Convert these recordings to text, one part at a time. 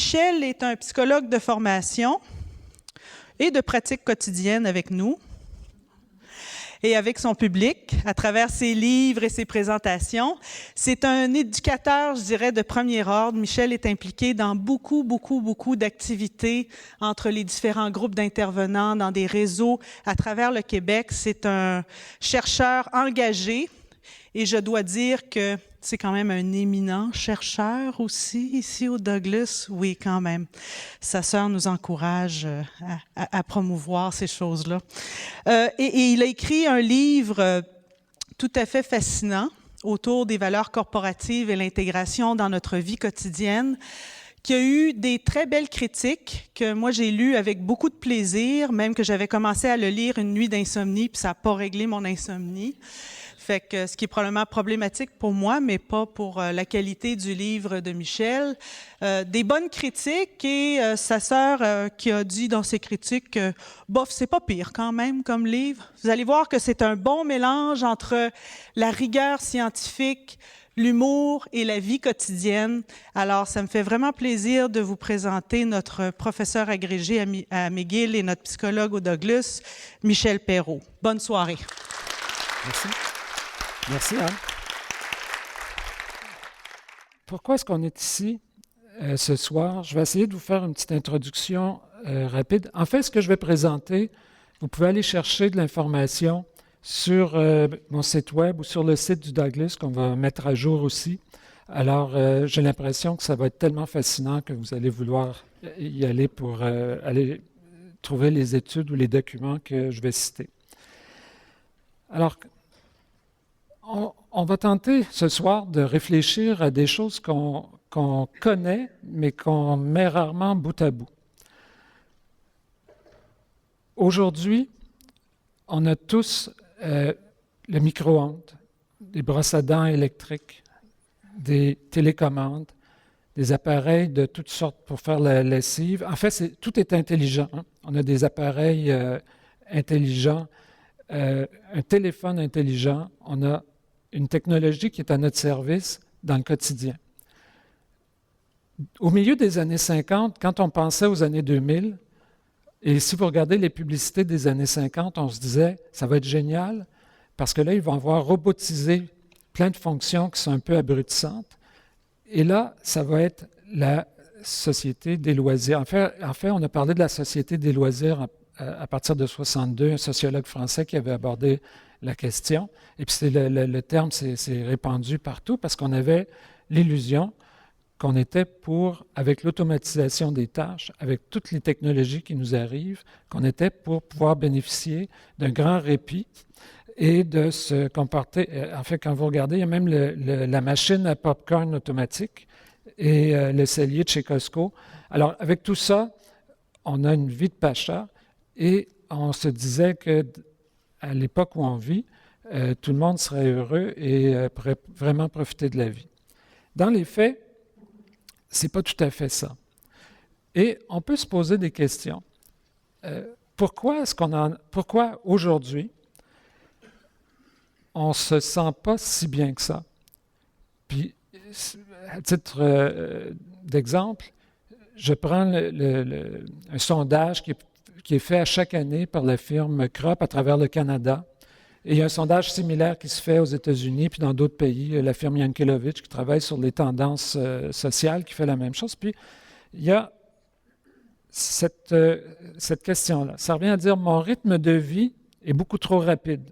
Michel est un psychologue de formation et de pratique quotidienne avec nous et avec son public à travers ses livres et ses présentations. C'est un éducateur, je dirais, de premier ordre. Michel est impliqué dans beaucoup d'activités entre les différents groupes d'intervenants dans des réseaux à travers le Québec. C'est un chercheur engagé et je dois dire que c'est quand même un éminent chercheur aussi, ici au Douglas. Oui, quand même. Sa sœur nous encourage à promouvoir ces choses-là. Et il a écrit un livre tout à fait fascinant autour des valeurs corporatives et l'intégration dans notre vie quotidienne, qui a eu des très belles critiques que moi j'ai lues avec beaucoup de plaisir, même que j'avais commencé à le lire une nuit d'insomnie, puis ça n'a pas réglé mon insomnie. Fait que ce qui est probablement problématique pour moi, mais pas pour la qualité du livre de Michel. Des bonnes critiques et sa sœur qui a dit dans ses critiques bof, c'est pas pire quand même comme livre. Vous allez voir que c'est un bon mélange entre la rigueur scientifique, l'humour et la vie quotidienne. Alors, ça me fait vraiment plaisir de vous présenter notre professeur agrégé à McGill et notre psychologue au Douglas, Michel Perrault. Bonne soirée. Merci. Merci, Anne. Pourquoi est-ce qu'on est ici ce soir? Je vais essayer de vous faire une petite introduction rapide. En fait, ce que je vais présenter, vous pouvez aller chercher de l'information sur mon site web ou sur le site du Douglas qu'on va mettre à jour aussi. Alors, j'ai l'impression que ça va être tellement fascinant que vous allez vouloir y aller pour aller trouver les études ou les documents que je vais citer. Alors, on va tenter ce soir de réfléchir à des choses qu'on connaît, mais qu'on met rarement bout à bout. Aujourd'hui, on a tous le micro-ondes, des brosses à dents électriques, des télécommandes, des appareils de toutes sortes pour faire la lessive. En fait, tout est intelligent. Hein? On a des appareils intelligents, un téléphone intelligent, on a une technologie qui est à notre service dans le quotidien. Au milieu des années 50, quand on pensait aux années 2000, et si vous regardez les publicités des années 50, on se disait, ça va être génial, parce que là, ils vont avoir robotisé plein de fonctions qui sont un peu abrutissantes. Et là, ça va être la société des loisirs. En fait, on a parlé de la société des loisirs à partir de 62, un sociologue français qui avait abordé la question. Et puis le terme s'est répandu partout parce qu'on avait l'illusion qu'on était avec l'automatisation des tâches, avec toutes les technologies qui nous arrivent, qu'on était pour pouvoir bénéficier d'un grand répit et de se comporter. En fait, quand vous regardez, il y a même la machine à popcorn automatique et le cellier de chez Costco. Alors, avec tout ça, on a une vie de pacha et on se disait qu'à l'époque où on vit, tout le monde serait heureux et pourrait vraiment profiter de la vie. Dans les faits, ce n'est pas tout à fait ça. Et on peut se poser des questions. Pourquoi aujourd'hui, on ne se sent pas si bien que ça? Puis, à titre d'exemple, je prends un sondage qui est fait à chaque année par la firme Crop à travers le Canada. Et il y a un sondage similaire qui se fait aux États-Unis puis dans d'autres pays, la firme Yankelovich qui travaille sur les tendances sociales qui fait la même chose. Puis il y a cette question-là. Ça revient à dire, mon rythme de vie est beaucoup trop rapide.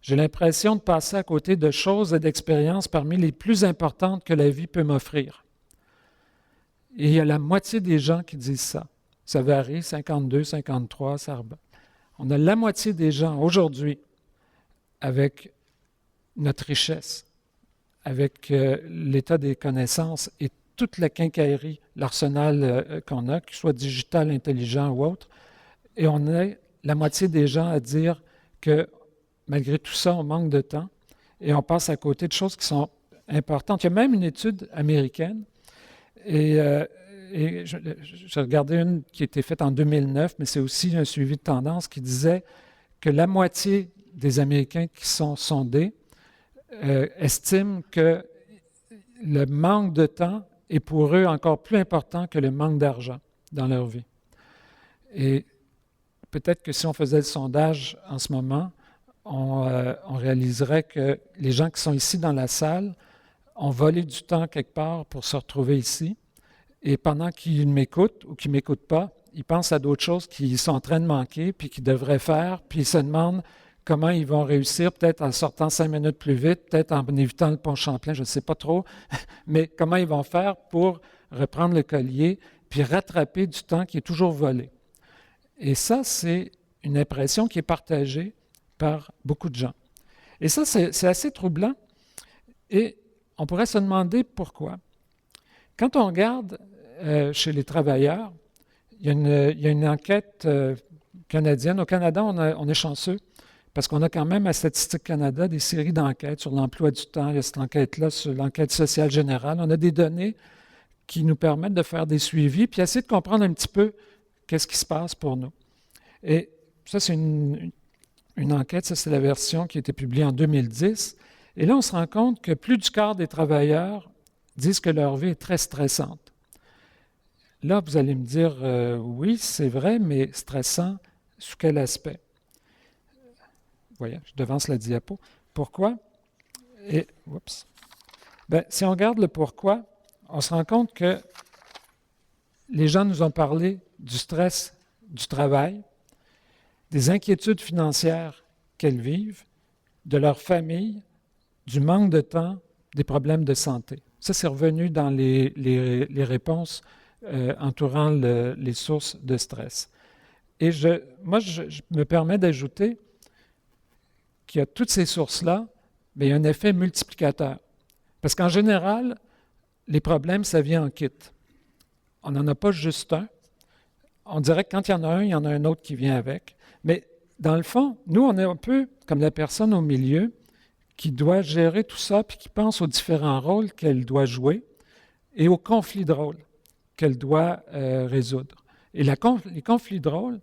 J'ai l'impression de passer à côté de choses et d'expériences parmi les plus importantes que la vie peut m'offrir. Et il y a la moitié des gens qui disent ça. Ça varie, 52, 53, ça rebat. On a la moitié des gens aujourd'hui avec notre richesse, avec l'état des connaissances et toute la quincaillerie, l'arsenal qu'on a, qu'il soit digital, intelligent ou autre, et on a la moitié des gens à dire que malgré tout ça, on manque de temps et on passe à côté de choses qui sont importantes. Il y a même une étude américaine, et j'ai regardé une qui a été faite en 2009, mais c'est aussi un suivi de tendance qui disait que la moitié des Américains qui sont sondés estiment que le manque de temps est pour eux encore plus important que le manque d'argent dans leur vie. Et peut-être que si on faisait le sondage en ce moment, on réaliserait que les gens qui sont ici dans la salle ont volé du temps quelque part pour se retrouver ici. Et pendant qu'ils m'écoutent ou qu'ils ne m'écoutent pas, ils pensent à d'autres choses qu'ils sont en train de manquer puis qu'ils devraient faire, puis ils se demandent comment ils vont réussir, peut-être en sortant 5 minutes plus vite, peut-être en évitant le pont Champlain, je ne sais pas trop, mais comment ils vont faire pour reprendre le collier puis rattraper du temps qui est toujours volé. Et ça, c'est une impression qui est partagée par beaucoup de gens. Et ça, c'est assez troublant et on pourrait se demander pourquoi. Quand on regarde chez les travailleurs, il y a une enquête canadienne. Au Canada, on est chanceux parce qu'on a quand même à Statistique Canada des séries d'enquêtes sur l'emploi du temps. Il y a cette enquête-là sur l'enquête sociale générale. On a des données qui nous permettent de faire des suivis puis essayer de comprendre un petit peu qu'est-ce qui se passe pour nous. Et ça, c'est une enquête, ça c'est la version qui a été publiée en 2010. Et là, on se rend compte que plus du quart des travailleurs disent que leur vie est très stressante. Là, vous allez me dire, oui, c'est vrai, mais stressant, sous quel aspect? Voyez, je devance la diapo. Pourquoi? Et, oups. Bien, si on regarde le pourquoi, on se rend compte que les gens nous ont parlé du stress du travail, des inquiétudes financières qu'elles vivent, de leur famille, du manque de temps, des problèmes de santé. Ça, c'est revenu dans les réponses entourant les sources de stress. Et moi, je me permets d'ajouter qu'il y a toutes ces sources-là, mais il y a un effet multiplicateur. Parce qu'en général, les problèmes, ça vient en kit. On n'en a pas juste un. On dirait que quand il y en a un, il y en a un autre qui vient avec. Mais dans le fond, nous, on est un peu comme la personne au milieu qui doit gérer tout ça puis qui pense aux différents rôles qu'elle doit jouer et aux conflits de rôles qu'elle doit résoudre. Et les conflits de rôles,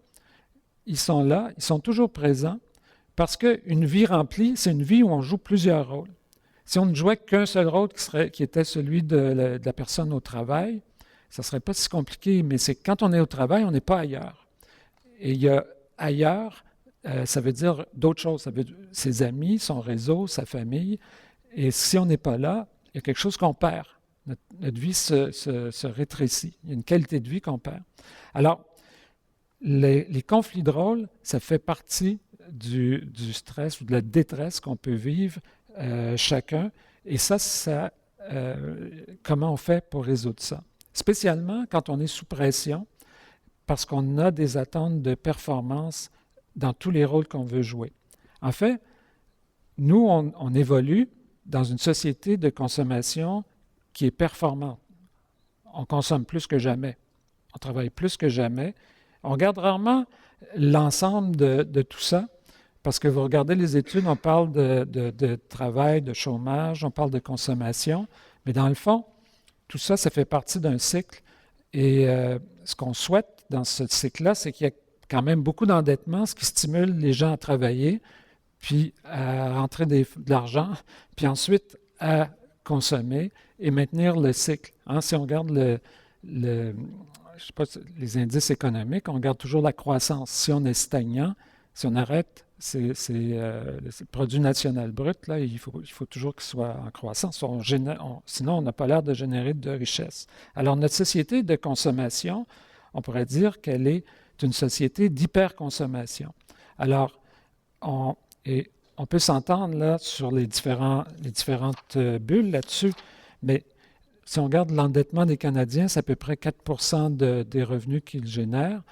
ils sont là, ils sont toujours présents parce qu'une vie remplie, c'est une vie où on joue plusieurs rôles. Si on ne jouait qu'un seul rôle qui était celui de la personne au travail, ça ne serait pas si compliqué, mais c'est quand on est au travail, on n'est pas ailleurs. Et il y a ailleurs, ça veut dire d'autres choses. Ça veut dire ses amis, son réseau, sa famille. Et si on n'est pas là, il y a quelque chose qu'on perd. Notre vie se rétrécit. Il y a une qualité de vie qu'on perd. Alors, les conflits de rôle, ça fait partie du stress ou de la détresse qu'on peut vivre chacun. Et ça comment on fait pour résoudre ça? Spécialement quand on est sous pression, parce qu'on a des attentes de performance dans tous les rôles qu'on veut jouer. En fait, nous, on évolue dans une société de consommation qui est performante. On consomme plus que jamais. On travaille plus que jamais. On regarde rarement l'ensemble de tout ça, parce que vous regardez les études, on parle de travail, de chômage, on parle de consommation, mais dans le fond, tout ça, ça fait partie d'un cycle. Et ce qu'on souhaite dans ce cycle-là, c'est qu'il y a quand même beaucoup d'endettement, ce qui stimule les gens à travailler, puis à rentrer de l'argent, puis ensuite à consommer et maintenir le cycle. Hein, si on regarde je sais pas, les indices économiques, on regarde toujours la croissance. Si on est stagnant, si on arrête, c'est le produit national brut, là, il faut toujours qu'il soit en croissance. Sinon, on n'a pas l'air de générer de richesse. Alors, notre société de consommation, on pourrait dire qu'elle est une société d'hyperconsommation. Alors, on peut s'entendre là sur les différentes bulles là-dessus, mais si on regarde l'endettement des Canadiens, c'est à peu près 4 % des revenus qu'ils génèrent.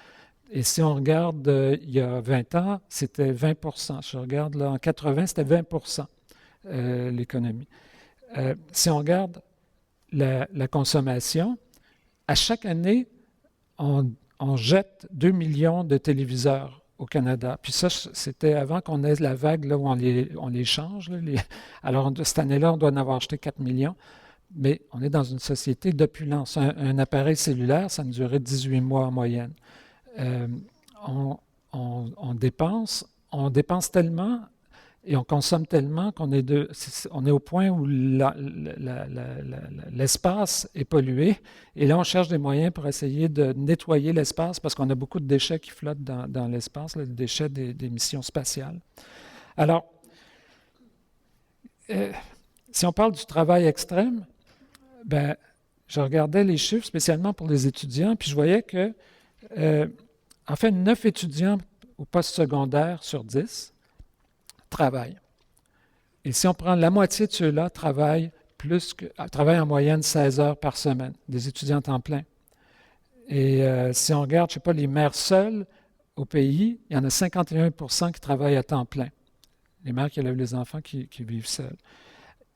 Et si on regarde il y a 20 ans, c'était 20 %. Je regarde là, en 80, c'était 20 % l'économie. Si on regarde la consommation, à chaque année, on jette 2 millions de téléviseurs au Canada. Puis ça, c'était avant qu'on ait la vague là, où on les change. Là, Alors, cette année-là, on doit en avoir acheté 4 millions. Mais on est dans une société d'opulence. Un appareil cellulaire, ça nous durait 18 mois en moyenne. On dépense tellement et on consomme tellement qu'on est, on est au point où l'espace est pollué. Et là, on cherche des moyens pour essayer de nettoyer l'espace parce qu'on a beaucoup de déchets qui flottent dans l'espace, les déchets des missions spatiales. Alors, si on parle du travail extrême, ben, je regardais les chiffres spécialement pour les étudiants, puis je voyais que, en fait, 9 étudiants au post-secondaire sur 10 travaillent. Et si on prend la moitié de ceux-là, travaillent en moyenne 16 heures par semaine, des étudiants à temps plein. Et si on regarde, je ne sais pas, les mères seules au pays, il y en a 51% qui travaillent à temps plein. Les mères qui élèvent les enfants qui vivent seules.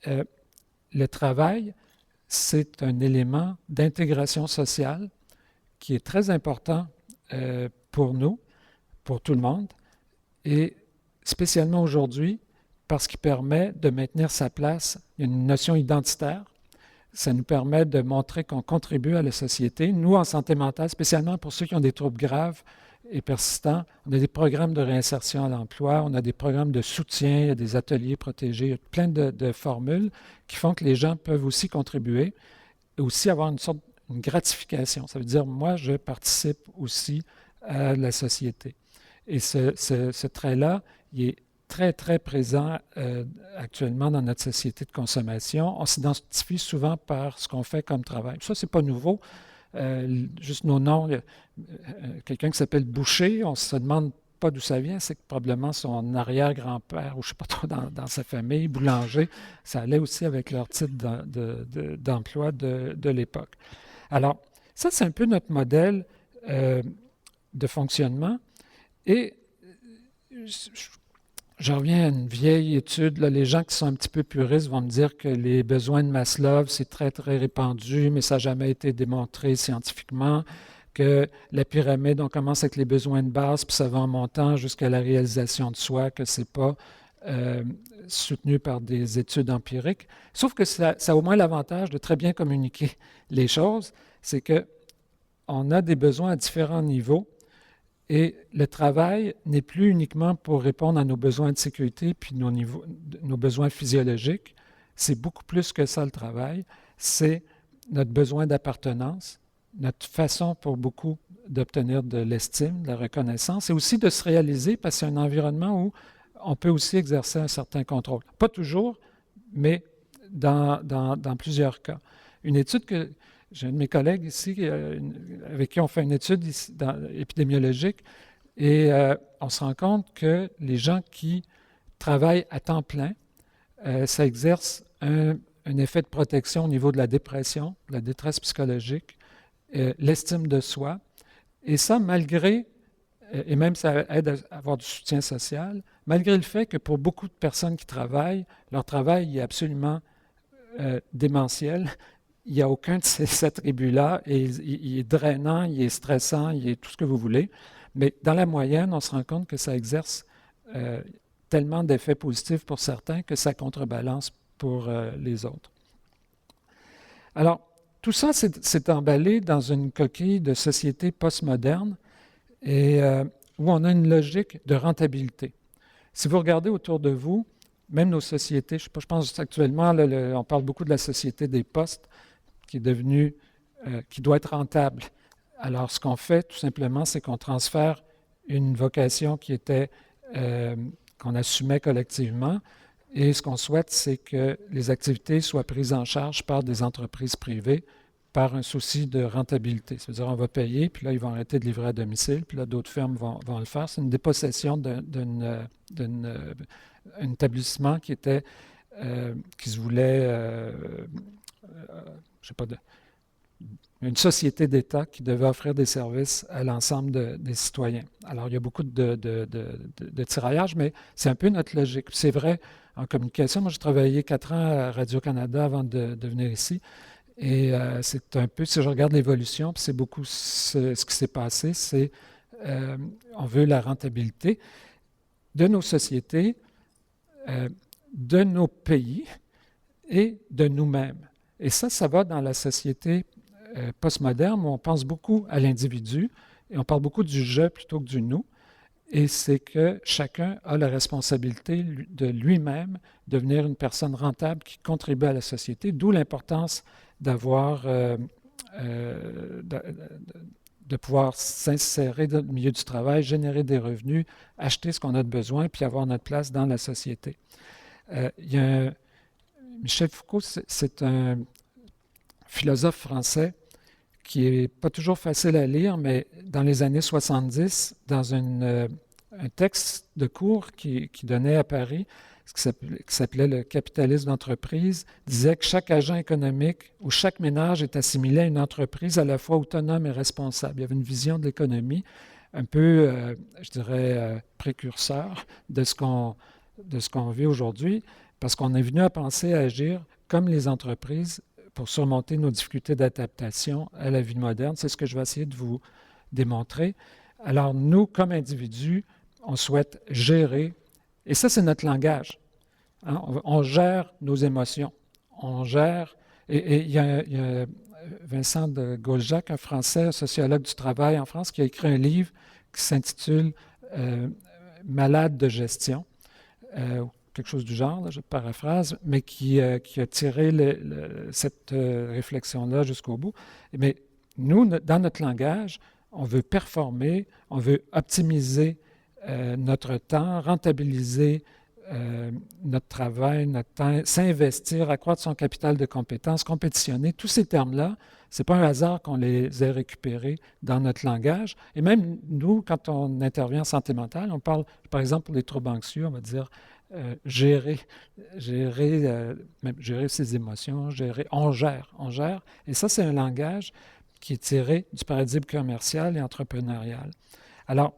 Le travail, c'est un élément d'intégration sociale qui est très important pour nous, pour tout le monde, et spécialement aujourd'hui, parce qu'il permet de maintenir sa place. Il y a une notion identitaire. Ça nous permet de montrer qu'on contribue à la société. Nous, en santé mentale, spécialement pour ceux qui ont des troubles graves et persistants, on a des programmes de réinsertion à l'emploi, on a des programmes de soutien, il y a des ateliers protégés, il y a plein de formules qui font que les gens peuvent aussi contribuer et aussi avoir une gratification. Ça veut dire, moi, je participe aussi à la société. Et ce trait-là, il est très, très présent actuellement dans notre société de consommation. On s'identifie souvent par ce qu'on fait comme travail. Ça, c'est pas nouveau. Juste nos noms, quelqu'un qui s'appelle Boucher, on ne se demande pas d'où ça vient, c'est que probablement son arrière-grand-père, ou je ne sais pas trop, dans sa famille, boulanger, ça allait aussi avec leur titre d'emploi de l'époque. Alors, ça, c'est un peu notre modèle de fonctionnement. Et je reviens à une vieille étude. Là, les gens qui sont un petit peu puristes vont me dire que les besoins de Maslow, c'est très, très répandu, mais ça n'a jamais été démontré scientifiquement, que la pyramide, on commence avec les besoins de base, puis ça va en montant jusqu'à la réalisation de soi, que ce n'est pas soutenu par des études empiriques. Sauf que ça a au moins l'avantage de très bien communiquer les choses, c'est qu'on a des besoins à différents niveaux. Et le travail n'est plus uniquement pour répondre à nos besoins de sécurité puis nos besoins physiologiques. C'est beaucoup plus que ça, le travail. C'est notre besoin d'appartenance, notre façon pour beaucoup d'obtenir de l'estime, de la reconnaissance, et aussi de se réaliser parce que c'est un environnement où on peut aussi exercer un certain contrôle. Pas toujours, mais dans plusieurs cas. Une étude que j'ai un de mes collègues ici avec qui on fait une étude épidémiologique et on se rend compte que les gens qui travaillent à temps plein, ça exerce un effet de protection au niveau de la dépression, de la détresse psychologique, l'estime de soi. Et ça, malgré, et même ça aide à avoir du soutien social, malgré le fait que pour beaucoup de personnes qui travaillent, leur travail est absolument démentiel. Il n'y a aucun de ces attributs-là, et il est drainant, il est stressant, il est tout ce que vous voulez. Mais dans la moyenne, on se rend compte que ça exerce tellement d'effets positifs pour certains que ça contrebalance pour les autres. Alors, tout ça s'est emballé dans une coquille de société postmoderne et où on a une logique de rentabilité. Si vous regardez autour de vous, même nos sociétés, je pense actuellement, on parle beaucoup de la société des postes, qui est devenue, qui doit être rentable. Alors, ce qu'on fait, tout simplement, c'est qu'on transfère une vocation qui était, qu'on assumait collectivement, et ce qu'on souhaite, c'est que les activités soient prises en charge par des entreprises privées par un souci de rentabilité. C'est-à-dire, on va payer, puis là, ils vont arrêter de livrer à domicile, puis là, d'autres firmes vont le faire. C'est une dépossession d'un établissement qui se voulait... je sais pas, une société d'État qui devait offrir des services à l'ensemble des citoyens. Alors, il y a beaucoup de tiraillage, mais c'est un peu notre logique. C'est vrai en communication. Moi, j'ai travaillé 4 ans à Radio-Canada avant de venir ici. Et c'est un peu, si je regarde l'évolution, puis c'est beaucoup ce qui s'est passé, c'est on veut la rentabilité de nos sociétés, de nos pays et de nous-mêmes. Et ça va dans la société postmoderne où on pense beaucoup à l'individu et on parle beaucoup du « je » plutôt que du « nous ». et c'est que chacun a la responsabilité de lui-même devenir une personne rentable qui contribue à la société, d'où l'importance d'avoir, de pouvoir s'insérer dans le milieu du travail, générer des revenus, acheter ce qu'on a de besoin, puis avoir notre place dans la société. Michel Foucault, c'est un philosophe français qui n'est pas toujours facile à lire, mais dans les années 70, dans un texte de cours qui donnait à Paris, qui s'appelait Le capitalisme d'entreprise, disait que chaque agent économique ou chaque ménage est assimilé à une entreprise à la fois autonome et responsable. Il y avait une vision de l'économie un peu, je dirais, précurseur de ce qu'on vit aujourd'hui, parce qu'on est venu à penser à agir comme les entreprises pour surmonter nos difficultés d'adaptation à la vie moderne. C'est ce que je vais essayer de vous démontrer. Alors, nous, comme individus, on souhaite gérer, et ça, c'est notre langage. Hein? On gère nos émotions. On gère, et il y a Vincent de Gauljac, un Français, un sociologue du travail en France, qui a écrit un livre qui s'intitule « Malade de gestion ». Quelque chose du genre, là, je paraphrase, mais qui a tiré cette réflexion-là jusqu'au bout. Mais nous, dans notre langage, on veut performer, on veut optimiser notre temps, rentabiliser notre travail, notre temps, s'investir, accroître son capital de compétences, compétitionner. Tous ces termes-là, ce n'est pas un hasard qu'on les ait récupérés dans notre langage. Et même nous, quand on intervient en santé mentale, on parle, par exemple, pour les troubles anxieux, on va dire gérer ses émotions, on gère. Et ça, c'est un langage qui est tiré du paradigme commercial et entrepreneurial. Alors,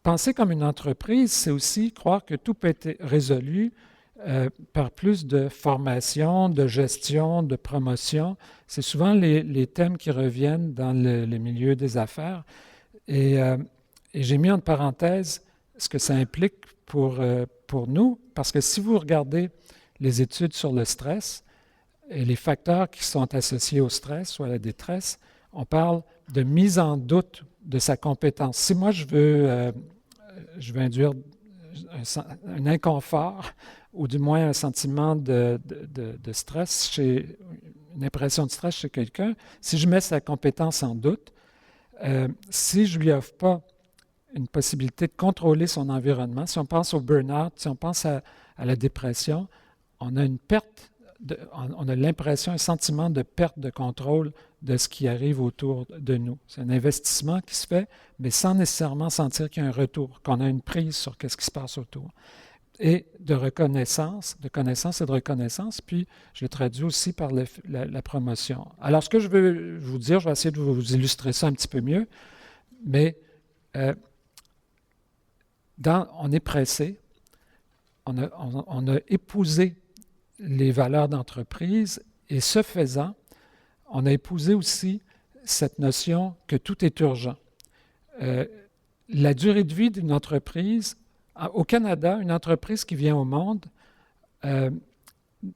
penser comme une entreprise, c'est aussi croire que tout peut être résolu par plus de formation, de gestion, de promotion. C'est souvent les thèmes qui reviennent dans le milieu des affaires. Et j'ai mis en parenthèse ce que ça implique pour nous, parce que si vous regardez les études sur le stress et les facteurs qui sont associés au stress ou à la détresse, on parle de mise en doute de sa compétence. Si moi, je veux induire un inconfort ou du moins un sentiment de stress, une impression de stress chez quelqu'un, si je mets sa compétence en doute, si je ne lui offre pas une possibilité de contrôler son environnement, si on pense au burn-out, si on pense à la dépression, on a une perte, on a l'impression, un sentiment de perte de contrôle de ce qui arrive autour de nous. C'est un investissement qui se fait, mais sans nécessairement sentir qu'il y a un retour, qu'on a une prise sur ce qui se passe autour. Et de reconnaissance, de connaissance et de reconnaissance, puis je le traduis aussi par la promotion. Alors, ce que je veux vous dire, je vais essayer de vous illustrer ça un petit peu mieux, mais on est pressé, on a épousé les valeurs d'entreprise et ce faisant, on a épousé aussi cette notion que tout est urgent. La durée de vie d'une entreprise, au Canada, une entreprise qui vient au monde,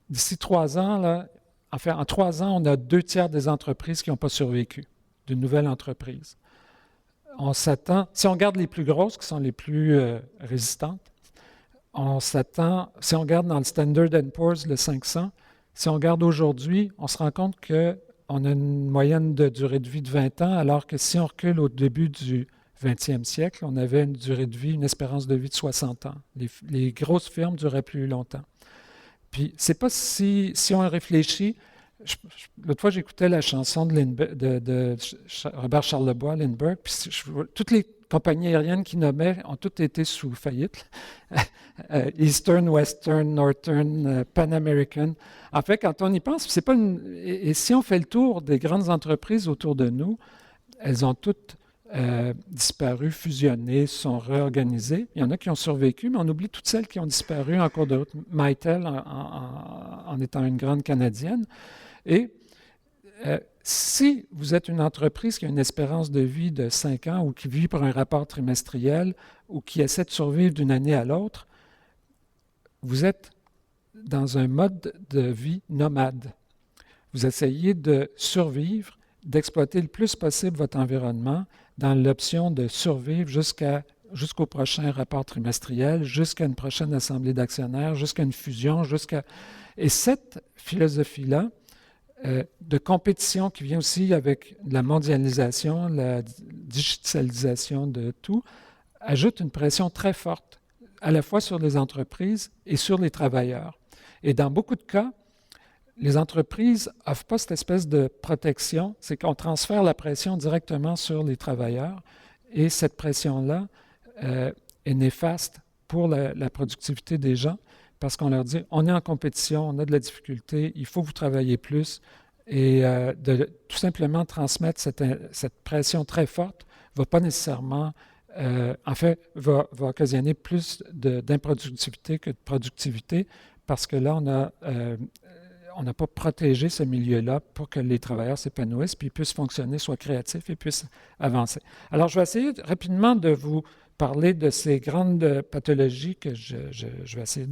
d'ici 3 ans, là, enfin, en 3 ans, on a 2/3 des entreprises qui n'ont pas survécu, d'une nouvelle entreprise. On s'attend, si on regarde les plus grosses, qui sont les plus résistantes, on s'attend, si on regarde dans le Standard & Poor's, le 500, si on regarde aujourd'hui, on se rend compte qu'on a une moyenne de durée de vie de 20 ans, alors que si on recule au début du 20e siècle, on avait une durée de vie, une espérance de vie de 60 ans. Les grosses firmes duraient plus longtemps. Puis, c'est pas si on réfléchit. L'autre fois, j'écoutais la chanson de Robert Charlebois, Lindbergh, puis toutes les compagnies aériennes qu'il nommait ont toutes été sous faillite. Eastern, Western, Northern, Pan American. En fait, quand on y pense, c'est pas et si on fait le tour des grandes entreprises autour de nous, elles ont toutes disparu, fusionné, sont réorganisées. Il y en a qui ont survécu, mais on oublie toutes celles qui ont disparu en cours de route. Mytel en étant une grande Canadienne. Et si vous êtes une entreprise qui a une espérance de vie de 5 ans ou qui vit par un rapport trimestriel ou qui essaie de survivre d'une année à l'autre, vous êtes dans un mode de vie nomade. Vous essayez de survivre, d'exploiter le plus possible votre environnement dans l'option de survivre jusqu'à jusqu'au prochain rapport trimestriel, jusqu'à une prochaine assemblée d'actionnaires, jusqu'à une fusion, Et cette philosophie-là de compétition qui vient aussi avec la mondialisation, la digitalisation de tout, ajoute une pression très forte, à la fois sur les entreprises et sur les travailleurs. Et dans beaucoup de cas, les entreprises n'offrent pas cette espèce de protection, c'est qu'on transfère la pression directement sur les travailleurs, et cette pression-là est néfaste pour la productivité des gens, parce qu'on leur dit, on est en compétition, on a de la difficulté, il faut que vous travaillez plus, et de tout simplement transmettre cette pression très forte ne va pas nécessairement, va occasionner plus d'improductivité que de productivité, parce que là, on n'a pas protégé ce milieu-là pour que les travailleurs s'épanouissent, puis puissent fonctionner, soient créatifs et puissent avancer. Alors, je vais essayer rapidement de vous parler de ces grandes pathologies que je vais essayer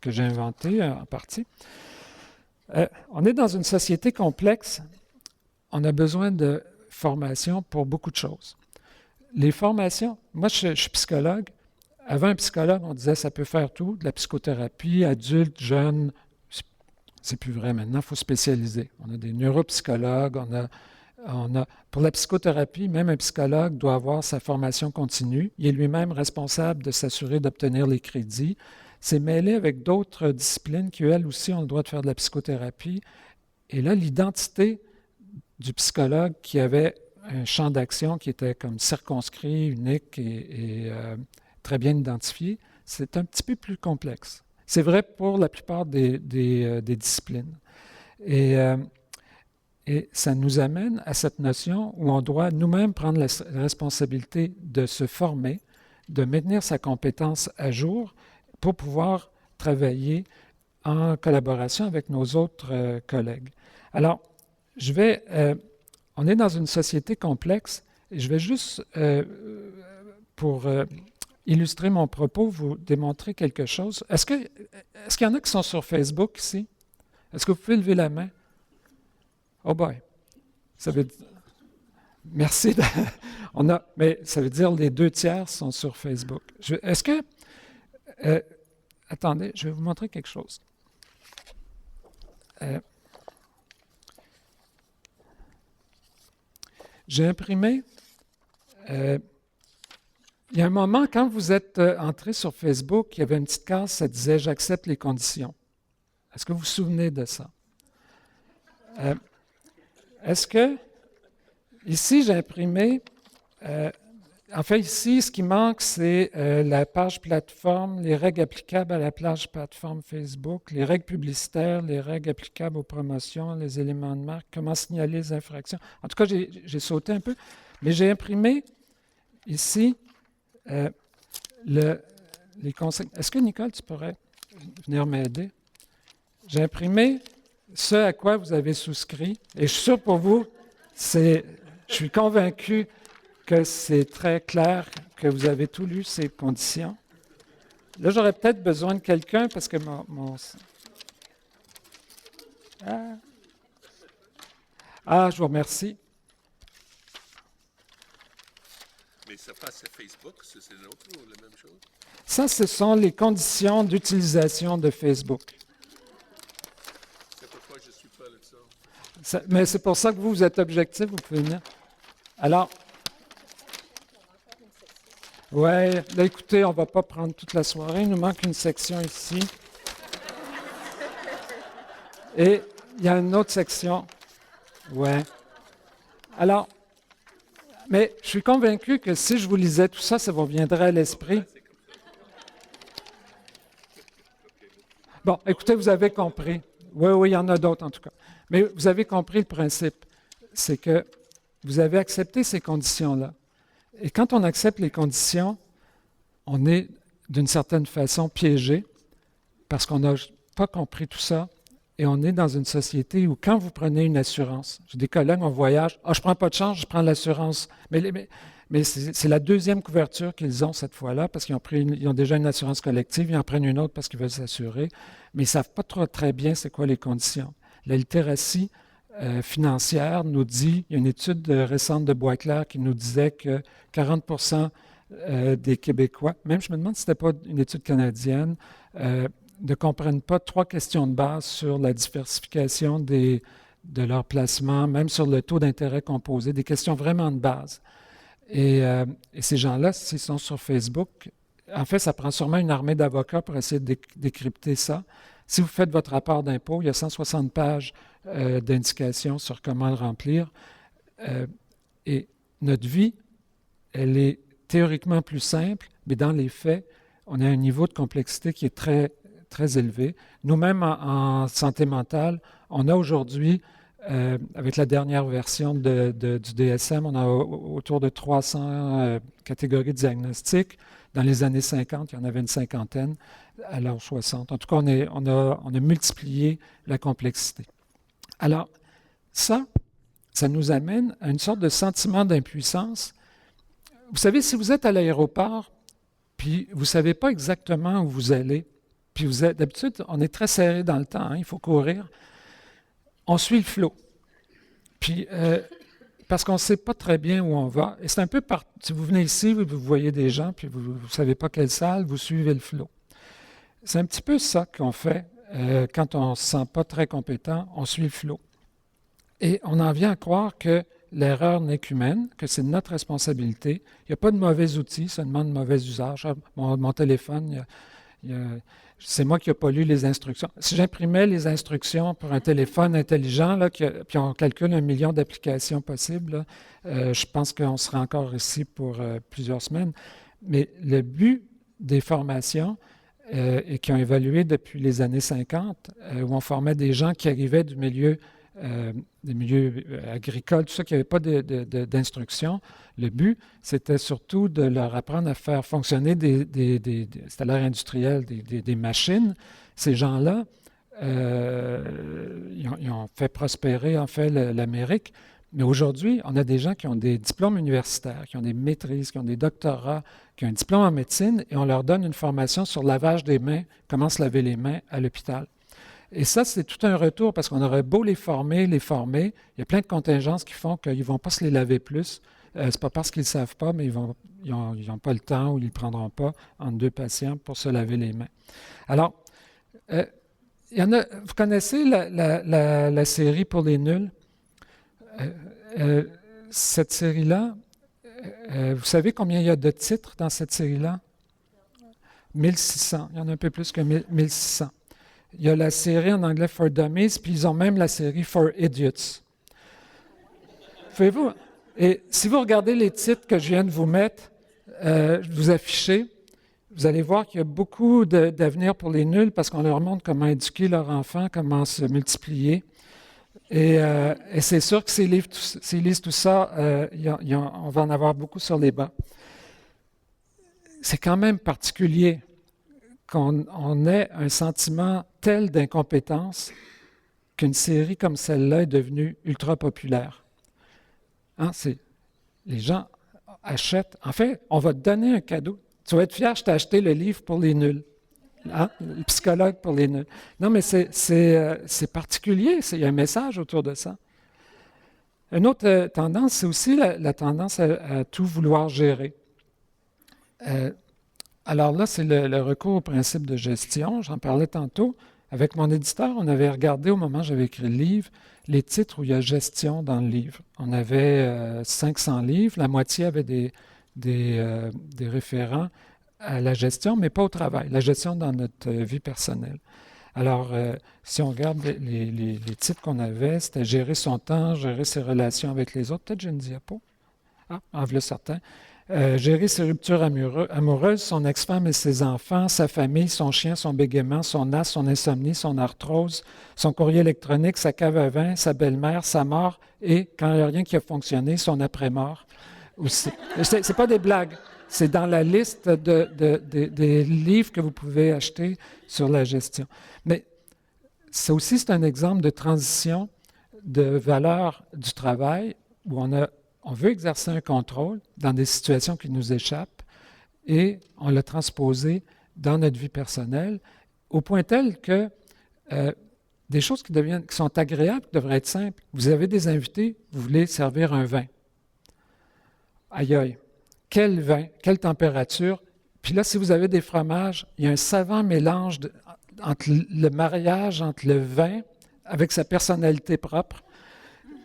que j'ai inventées en partie. On est dans une société complexe. On a besoin de formation pour beaucoup de choses. Les formations, moi je suis psychologue. Avant un psychologue, on disait ça peut faire tout, de la psychothérapie, adulte, jeune. C'est plus vrai maintenant, il faut spécialiser. On a des neuropsychologues, pour la psychothérapie, même un psychologue doit avoir sa formation continue. Il est lui-même responsable de s'assurer d'obtenir les crédits. C'est mêlé avec d'autres disciplines qui, elles aussi, ont le droit de faire de la psychothérapie. Et là, l'identité du psychologue qui avait un champ d'action qui était comme circonscrit, unique et très bien identifié, c'est un petit peu plus complexe. C'est vrai pour la plupart des disciplines. Et ça nous amène à cette notion où on doit nous-mêmes prendre la responsabilité de se former, de maintenir sa compétence à jour pour pouvoir travailler en collaboration avec nos autres collègues. Alors, on est dans une société complexe et je vais juste, pour illustrer mon propos, vous démontrer quelque chose. Est-ce qu'il y en a qui sont sur Facebook ici? Est-ce que vous pouvez lever la main? Oh boy! Ça veut dire... Merci. Mais ça veut dire les 2/3 sont sur Facebook. Est-ce que... attendez, je vais vous montrer quelque chose. J'ai imprimé... il y a un moment, quand vous êtes entré sur Facebook, il y avait une petite case, ça disait « J'accepte les conditions ». Est-ce que vous vous souvenez de ça? Est-ce que... Ici, j'ai imprimé... en fait, ici, ce qui manque, c'est la page plateforme, les règles applicables à la page plateforme Facebook, les règles publicitaires, les règles applicables aux promotions, les éléments de marque, comment signaler les infractions. En tout cas, j'ai sauté un peu, mais j'ai imprimé ici les conseils. Est-ce que, Nicole, tu pourrais venir m'aider? J'ai imprimé ce à quoi vous avez souscrit, et je suis sûr pour vous, je suis convaincu que c'est très clair que vous avez tout lu, ces conditions. Là, j'aurais peut-être besoin de quelqu'un parce que mon... je vous remercie. Mais ça passe à Facebook, c'est l'autre ou la même chose? Ça, ce sont les conditions d'utilisation de Facebook. C'est pourquoi je ne suis pas là-dessus. Mais c'est pour ça que vous êtes objectif, vous pouvez venir. Alors, oui, là, écoutez, on ne va pas prendre toute la soirée. Il nous manque une section ici. Et il y a une autre section. Ouais. Alors, mais je suis convaincu que si je vous lisais tout ça, ça vous reviendrait à l'esprit. Bon, écoutez, vous avez compris. Oui, il y en a d'autres en tout cas. Mais vous avez compris le principe. C'est que vous avez accepté ces conditions-là. Et quand on accepte les conditions, on est d'une certaine façon piégé parce qu'on n'a pas compris tout ça et on est dans une société où quand vous prenez une assurance, j'ai des collègues en voyage, je ne prends pas de chance, je prends l'assurance. Mais c'est la deuxième couverture qu'ils ont cette fois-là parce qu'ils ont déjà une assurance collective, ils en prennent une autre parce qu'ils veulent s'assurer, mais ils ne savent pas très bien c'est quoi les conditions. La littératie financière nous dit, il y a une étude récente de Boisclair qui nous disait que 40% des Québécois, même je me demande si ce n'était pas une étude canadienne, ne comprennent pas 3 questions de base sur la diversification de leur placement, même sur le taux d'intérêt composé, des questions vraiment de base. Et ces gens-là, s'ils sont sur Facebook, en fait, ça prend sûrement une armée d'avocats pour essayer de décrypter ça. Si vous faites votre rapport d'impôt, il y a 160 pages d'indications sur comment le remplir. Et notre vie, elle est théoriquement plus simple, mais dans les faits, on a un niveau de complexité qui est très, très élevé. Nous-mêmes, en santé mentale, on a aujourd'hui, avec la dernière version du DSM, on a autour de 300 catégories de diagnostics. Dans les années 50, il y en avait une cinquantaine, à l'âge 60. En tout cas, on a multiplié la complexité. Alors, ça nous amène à une sorte de sentiment d'impuissance. Vous savez, si vous êtes à l'aéroport, puis vous ne savez pas exactement où vous allez, puis d'habitude, on est très serré dans le temps, hein, il faut courir, on suit le flot. Puis, parce qu'on ne sait pas très bien où on va. Et c'est un peu si vous venez ici, vous voyez des gens, puis vous ne savez pas quelle salle, vous suivez le flot. C'est un petit peu ça qu'on fait quand on ne se sent pas très compétent, on suit le flot. Et on en vient à croire que l'erreur n'est qu'humaine, que c'est notre responsabilité. Il n'y a pas de mauvais outils, ça demande de mauvais usage. Mon téléphone, c'est moi qui n'ai pas lu les instructions. Si j'imprimais les instructions pour un téléphone intelligent, là, puis on calcule 1 million d'applications possibles, là, je pense qu'on serait encore ici pour plusieurs semaines. Mais le but des formations, et qui ont évolué depuis les années 50, où on formait des gens qui arrivaient des milieux agricoles, tout ça, qui n'avaient pas d'instruction. Le but, c'était surtout de leur apprendre à faire fonctionner c'était l'ère industrielle, des machines. Ces gens-là, ils ont fait prospérer, en fait, l'Amérique. Mais aujourd'hui, on a des gens qui ont des diplômes universitaires, qui ont des maîtrises, qui ont des doctorats, qui ont un diplôme en médecine, et on leur donne une formation sur le lavage des mains, comment se laver les mains à l'hôpital. Et ça, c'est tout un retour, parce qu'on aurait beau les former, il y a plein de contingences qui font qu'ils ne vont pas se les laver plus. Ce n'est pas parce qu'ils ne savent pas, mais ils n'ont pas le temps ou ils ne le prendront pas entre 2 patients pour se laver les mains. Alors, il y en a, vous connaissez la série pour les nuls? Cette série-là, vous savez combien il y a de titres dans cette série-là? 1600. Il y en a un peu plus que 1600. Il y a la série en anglais For Dummies, puis ils ont même la série For Idiots. Voyez-vous? Et si vous regardez les titres que je viens de vous mettre, vous afficher, vous allez voir qu'il y a beaucoup d'avenir pour les nuls parce qu'on leur montre comment éduquer leur enfant, comment se multiplier. Et c'est sûr que s'ils lisent tout ça, on va en avoir beaucoup sur les bancs. C'est quand même particulier qu'on ait un sentiment tel d'incompétence qu'une série comme celle-là est devenue ultra populaire. Hein, les gens achètent. En fait, on va te donner un cadeau. Tu vas être fier, je t'ai acheté le livre pour les nuls. Hein? Le psychologue pour les nuls. Non, mais c'est particulier. Il y a un message autour de ça. Une autre tendance, c'est aussi la tendance à tout vouloir gérer. Alors là, c'est le recours au principe de gestion. J'en parlais tantôt. Avec mon éditeur, on avait regardé au moment où j'avais écrit le livre, les titres où il y a gestion dans le livre. On avait 500 livres, la moitié avait des référents à la gestion, mais pas au travail, la gestion dans notre vie personnelle. Alors, si on regarde les titres qu'on avait, c'était gérer son temps, gérer ses relations avec les autres. Peut-être j'ai une diapo. Ah, en voilà certains. Gérer ses ruptures amoureuses, son ex-femme et ses enfants, sa famille, son chien, son bégaiement, son asthme, son insomnie, son arthrose, son courrier électronique, sa cave à vin, sa belle-mère, sa mort et, quand il n'y a rien qui a fonctionné, son après-mort aussi. C'est pas des blagues. C'est dans la liste des livres que vous pouvez acheter sur la gestion. Mais ça aussi, c'est un exemple de transition de valeur du travail où on veut exercer un contrôle dans des situations qui nous échappent et on l'a transposé dans notre vie personnelle au point tel que des choses qui sont agréables, qui devraient être simples. Vous avez des invités, vous voulez servir un vin. Aïe aïe. quel vin, quelle température. Puis là, si vous avez des fromages, il y a un savant mélange entre le mariage entre le vin avec sa personnalité propre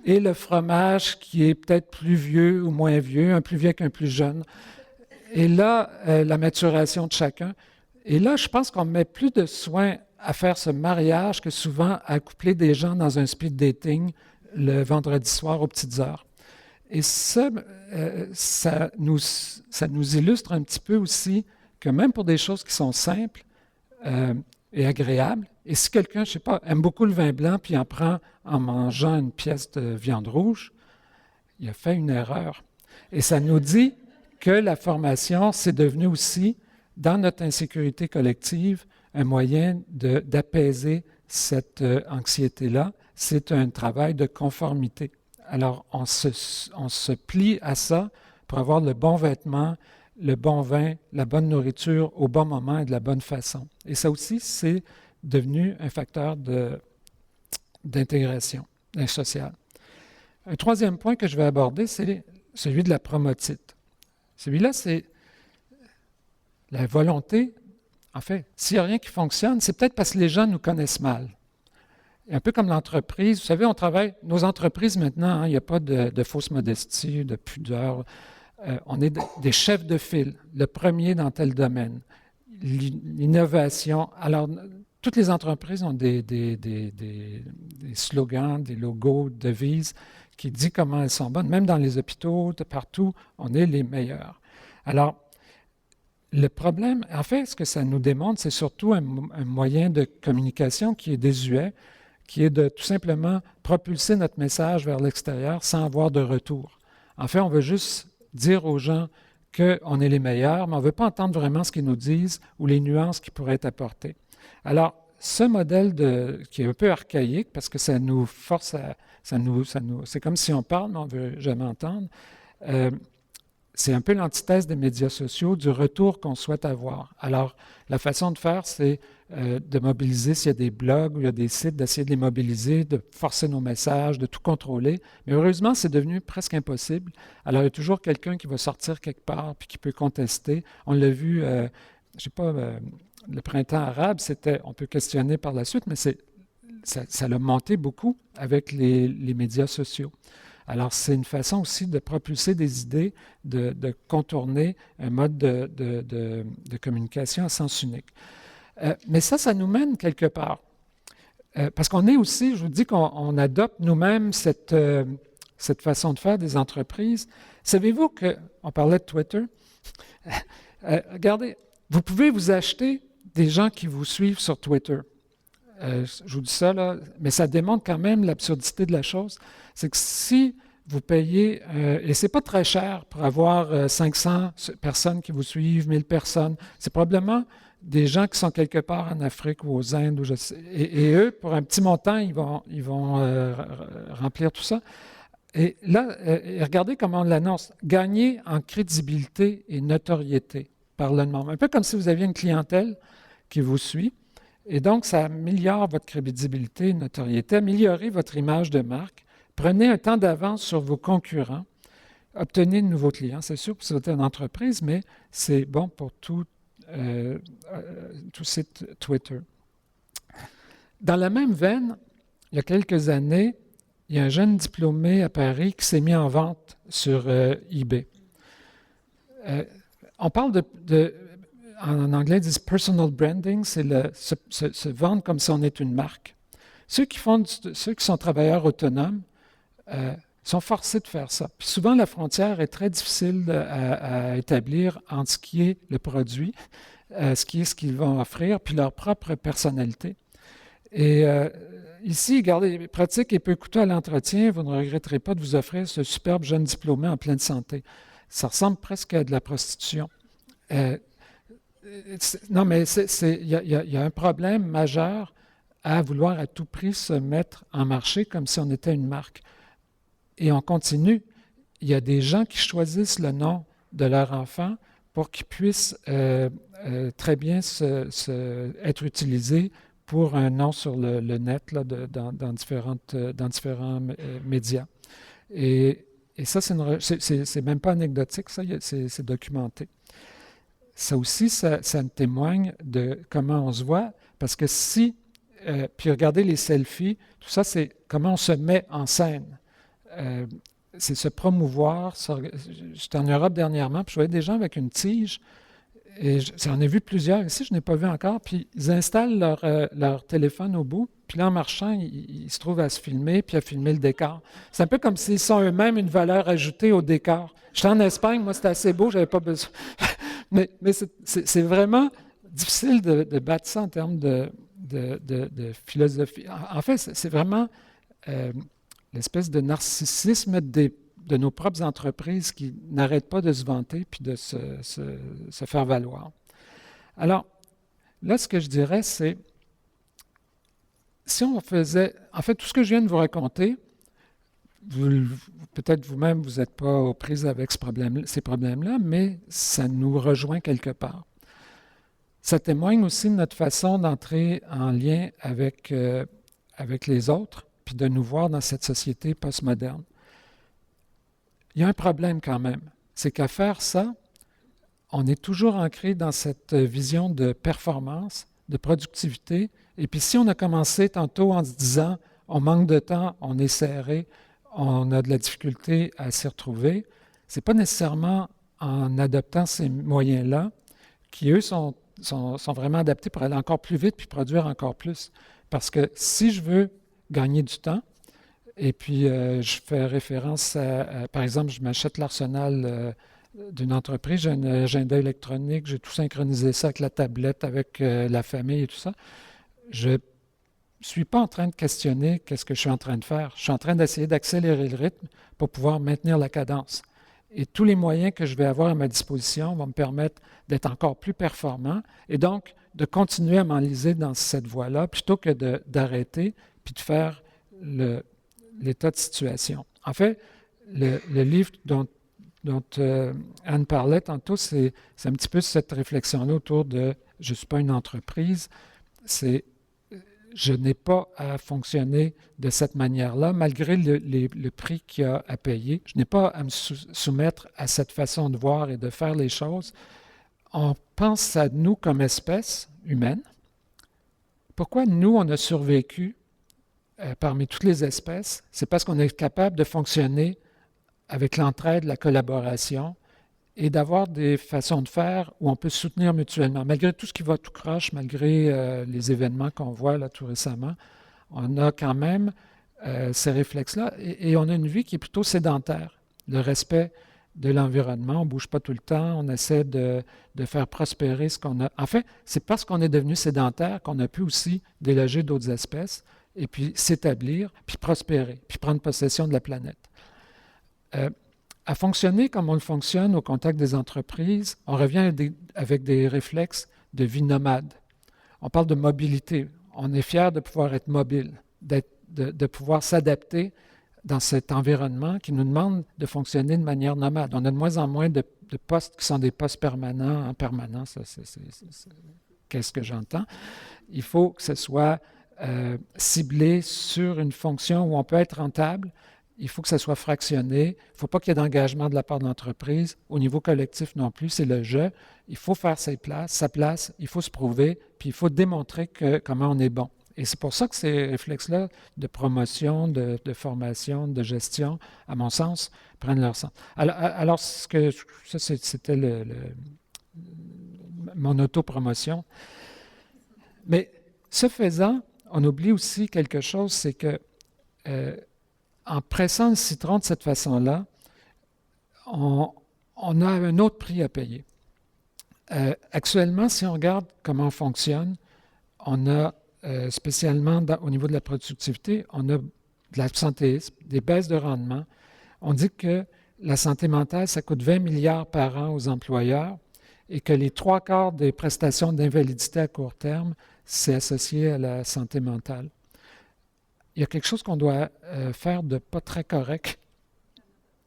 et le fromage qui est peut-être plus vieux ou moins vieux, un plus vieux qu'un plus jeune. Et là, la maturation de chacun. Et là, je pense qu'on met plus de soin à faire ce mariage que souvent à coupler des gens dans un speed dating le vendredi soir aux petites heures. Et ça nous illustre un petit peu aussi que même pour des choses qui sont simples et agréables, et si quelqu'un, je ne sais pas, aime beaucoup le vin blanc puis en prend en mangeant une pièce de viande rouge, il a fait une erreur. Et ça nous dit que la formation, c'est devenu aussi, dans notre insécurité collective, un moyen d'apaiser cette anxiété-là. C'est un travail de conformité. Alors, on se plie à ça pour avoir le bon vêtement, le bon vin, la bonne nourriture au bon moment et de la bonne façon. Et ça aussi, c'est devenu un facteur d'intégration sociale. Un troisième point que je vais aborder, c'est celui de la promotite. Celui-là, c'est la volonté. En fait, s'il n'y a rien qui fonctionne, c'est peut-être parce que les gens nous connaissent mal. Un peu comme l'entreprise. Vous savez, on travaille, nos entreprises maintenant, il n'y a pas de fausse modestie, de pudeur. On est des chefs de file, le premier dans tel domaine. L'innovation. Alors, toutes les entreprises ont des slogans, des logos, devises qui disent comment elles sont bonnes. Même dans les hôpitaux, de partout, on est les meilleurs. Alors, le problème, en fait, ce que ça nous démontre, c'est surtout un moyen de communication qui est désuet, qui est de tout simplement propulser notre message vers l'extérieur sans avoir de retour. En fait, on veut juste dire aux gens qu'on est les meilleurs, mais on ne veut pas entendre vraiment ce qu'ils nous disent ou les nuances qui pourraient être apportées. Alors, ce modèle qui est un peu archaïque, parce que ça nous force à... c'est comme si on parle, mais on ne veut jamais entendre. C'est un peu l'antithèse des médias sociaux, du retour qu'on souhaite avoir. Alors, la façon de faire, c'est de mobiliser, s'il y a des blogs ou il y a des sites, d'essayer de les mobiliser, de forcer nos messages, de tout contrôler. Mais heureusement, c'est devenu presque impossible. Alors, il y a toujours quelqu'un qui va sortir quelque part puis qui peut contester. On l'a vu, je ne sais pas, le printemps arabe, on peut questionner par la suite, mais ça l'a monté beaucoup avec les médias sociaux. Alors, c'est une façon aussi de propulser des idées, de contourner un mode de communication à sens unique. Mais ça nous mène quelque part. Parce qu'on est aussi, je vous dis qu'on adopte nous-mêmes cette façon de faire des entreprises. Savez-vous qu'on parlait de Twitter? Regardez, vous pouvez vous acheter des gens qui vous suivent sur Twitter. Je vous dis ça, là, mais ça démontre quand même l'absurdité de la chose. C'est que si vous payez, et ce n'est pas très cher pour avoir 500 personnes qui vous suivent, 1000 personnes, c'est probablement des gens qui sont quelque part en Afrique ou aux Indes, et eux, pour un petit montant, ils vont remplir tout ça. Et là, regardez comment on l'annonce. Gagner en crédibilité et notoriété par le nombre. Un peu comme si vous aviez une clientèle qui vous suit. Et donc, ça améliore votre crédibilité et notoriété, améliorez votre image de marque, prenez un temps d'avance sur vos concurrents, obtenez de nouveaux clients. C'est sûr que vous êtes une entreprise, mais c'est bon pour tout site Twitter. Dans la même veine, il y a quelques années, il y a un jeune diplômé à Paris qui s'est mis en vente sur eBay. On parle en anglais, ils disent personal branding, c'est se vendre comme si on est une marque. Ceux qui sont travailleurs autonomes sont forcés de faire ça. Puis souvent, la frontière est très difficile à établir entre ce qui est le produit, ce qu'ils vont offrir, puis leur propre personnalité. Et ici, regardez, pratique et peu coûteux à l'entretien, vous ne regretterez pas de vous offrir ce superbe jeune diplômé en pleine santé. Ça ressemble presque à de la prostitution. Non, mais il y a un problème majeur à vouloir à tout prix se mettre en marché comme si on était une marque. Et on continue. Il y a des gens qui choisissent le nom de leur enfant pour qu'il puisse très bien être utilisé pour un nom sur le net là, dans différents médias. Et Et ça, c'est même pas anecdotique, ça, c'est documenté. Ça aussi, ça témoigne de comment on se voit, parce que puis regardez les selfies, tout ça, c'est comment on se met en scène. C'est se promouvoir. J'étais en Europe dernièrement, puis je voyais des gens avec une tige, et j'en ai vu plusieurs. Ici, je n'ai pas vu encore, puis ils installent leur téléphone au bout, puis là, en marchant, ils se trouvent à se filmer, puis à filmer le décor. C'est un peu comme s'ils sont eux-mêmes une valeur ajoutée au décor. J'étais en Espagne, moi, c'était assez beau, j'avais pas besoin. mais c'est vraiment difficile de battre ça en termes de philosophie. En fait, c'est vraiment l'espèce de narcissisme de nos propres entreprises qui n'arrêtent pas de se vanter puis de se faire valoir. Alors, là, ce que je dirais, c'est, si on faisait, en fait, tout ce que je viens de vous raconter, peut-être vous-même, vous n'êtes pas aux prises avec ces problèmes-là, mais ça nous rejoint quelque part. Ça témoigne aussi de notre façon d'entrer en lien avec les autres, puis de nous voir dans cette société postmoderne. Il y a un problème quand même, c'est qu'à faire ça, on est toujours ancré dans cette vision de performance, de productivité, et puis si on a commencé tantôt en se disant « on manque de temps, on est serré, on a de la difficulté à s'y retrouver », ce n'est pas nécessairement en adoptant ces moyens-là qui, eux, sont vraiment adaptés pour aller encore plus vite puis produire encore plus. Parce que si je veux gagner du temps, et puis je fais référence par exemple, je m'achète l'arsenal d'une entreprise, j'ai un agenda électronique, j'ai tout synchronisé ça avec la tablette, avec la famille et tout ça. Je ne suis pas en train de questionner qu'est-ce que je suis en train de faire. Je suis en train d'essayer d'accélérer le rythme pour pouvoir maintenir la cadence. Et tous les moyens que je vais avoir à ma disposition vont me permettre d'être encore plus performant et donc de continuer à m'enliser dans cette voie-là plutôt que d'arrêter puis de faire l'état de situation. En fait, le livre dont Anne parlait tantôt, c'est un petit peu cette réflexion-là autour de « je ne suis pas une entreprise », c'est je n'ai pas à fonctionner de cette manière-là, malgré le prix qu'il y a à payer. Je n'ai pas à me soumettre à cette façon de voir et de faire les choses. On pense à nous comme espèce humaine. Pourquoi nous, on a survécu parmi toutes les espèces? C'est parce qu'on est capable de fonctionner avec l'entraide, la collaboration, et d'avoir des façons de faire où on peut se soutenir mutuellement. Malgré tout ce qui va tout croche, malgré les événements qu'on voit là tout récemment, on a quand même ces réflexes-là et on a une vie qui est plutôt sédentaire. Le respect de l'environnement, on ne bouge pas tout le temps, on essaie de faire prospérer ce qu'on a. En fait, c'est parce qu'on est devenu sédentaire qu'on a pu aussi déloger d'autres espèces et puis s'établir, puis prospérer, puis prendre possession de la planète. À fonctionner comme on le fonctionne au contact des entreprises, on revient avec des réflexes de vie nomade. On parle de mobilité. On est fier de pouvoir être mobile, de pouvoir s'adapter dans cet environnement qui nous demande de fonctionner de manière nomade. On a de moins en moins de postes qui sont des postes permanents, en permanence. Qu'est-ce que j'entends? Il faut que ce soit ciblé sur une fonction où on peut être rentable. Il faut que ça soit fractionné. Il ne faut pas qu'il y ait d'engagement de la part de l'entreprise. Au niveau collectif non plus, c'est le jeu. Il faut faire sa place, il faut se prouver, puis il faut démontrer comment on est bon. Et c'est pour ça que ces réflexes-là de promotion, de formation, de gestion, à mon sens, prennent leur sens. Alors ça, c'était mon autopromotion. Mais ce faisant, on oublie aussi quelque chose, c'est que en pressant le citron de cette façon-là, on a un autre prix à payer. Actuellement, si on regarde comment on fonctionne, on a, spécialement au niveau de la productivité, on a de l'absentéisme, des baisses de rendement. On dit que la santé mentale, ça coûte 20 milliards par an aux employeurs et que les 3/4 des prestations d'invalidité à court terme, c'est associé à la santé mentale. Il y a quelque chose qu'on doit faire de pas très correct.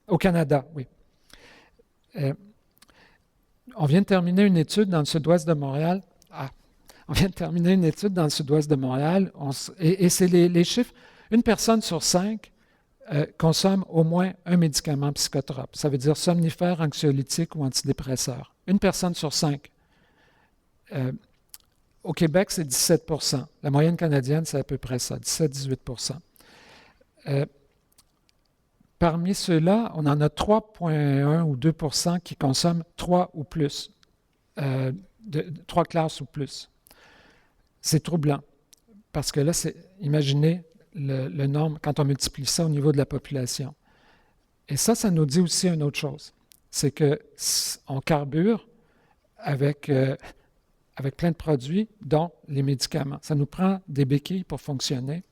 Au Canada, oui. On vient de terminer une étude dans le sud-ouest de Montréal. On vient de terminer une étude dans le sud-ouest de Montréal. Et c'est les chiffres. Une personne sur 5 consomment au moins un médicament psychotrope. Ça veut dire somnifère, anxiolytique ou antidépresseur. Une personne sur 5. Au Québec, c'est 17%. La moyenne canadienne, c'est à peu près ça, 17-18%. Parmi ceux-là, on en a 3,1 ou 2% qui consomment 3 ou plus, 3 classes ou plus. C'est troublant, parce que là, imaginez le nombre, quand on multiplie ça au niveau de la population. Et ça nous dit aussi une autre chose, c'est qu'on carbure avec plein de produits, dont les médicaments. Ça nous prend des béquilles pour fonctionner.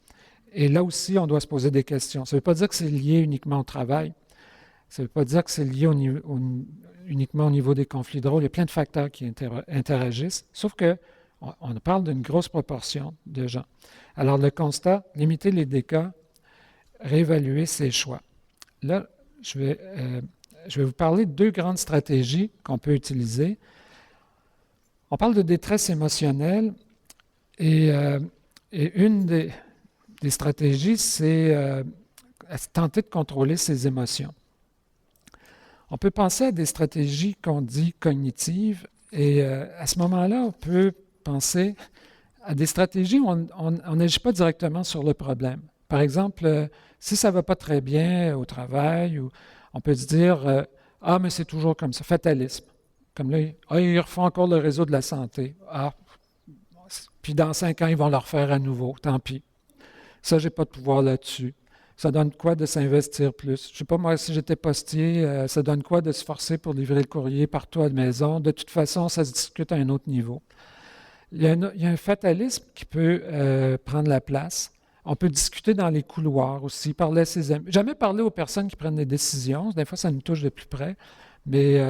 Et là aussi, on doit se poser des questions. Ça ne veut pas dire que c'est lié uniquement au travail. Ça ne veut pas dire que c'est lié uniquement au niveau des conflits de rôle. Il y a plein de facteurs qui interagissent, sauf qu'on parle d'une grosse proportion de gens. Alors, le constat, limiter les dégâts, réévaluer ses choix. Là, je vais vous parler de 2 grandes stratégies qu'on peut utiliser. On parle de détresse émotionnelle et une des stratégies, c'est tenter de contrôler ses émotions. On peut penser à des stratégies qu'on dit cognitives et à ce moment-là, on peut penser à des stratégies où on n'agit pas directement sur le problème. Par exemple, si ça ne va pas très bien au travail, on peut se dire « Ah, mais c'est toujours comme ça, fatalisme ». Comme là, ils refont encore le réseau de la santé. Ah, puis dans 5 ans, ils vont le refaire à nouveau, tant pis. Ça, je n'ai pas de pouvoir là-dessus. Ça donne quoi de s'investir plus? Je ne sais pas, moi, si j'étais postier, ça donne quoi de se forcer pour livrer le courrier partout à la maison? De toute façon, ça se discute à un autre niveau. Il y a un fatalisme qui peut prendre la place. On peut discuter dans les couloirs aussi, parler à ses amis. Jamais parler aux personnes qui prennent des décisions. Des fois, ça nous touche de plus près. Mais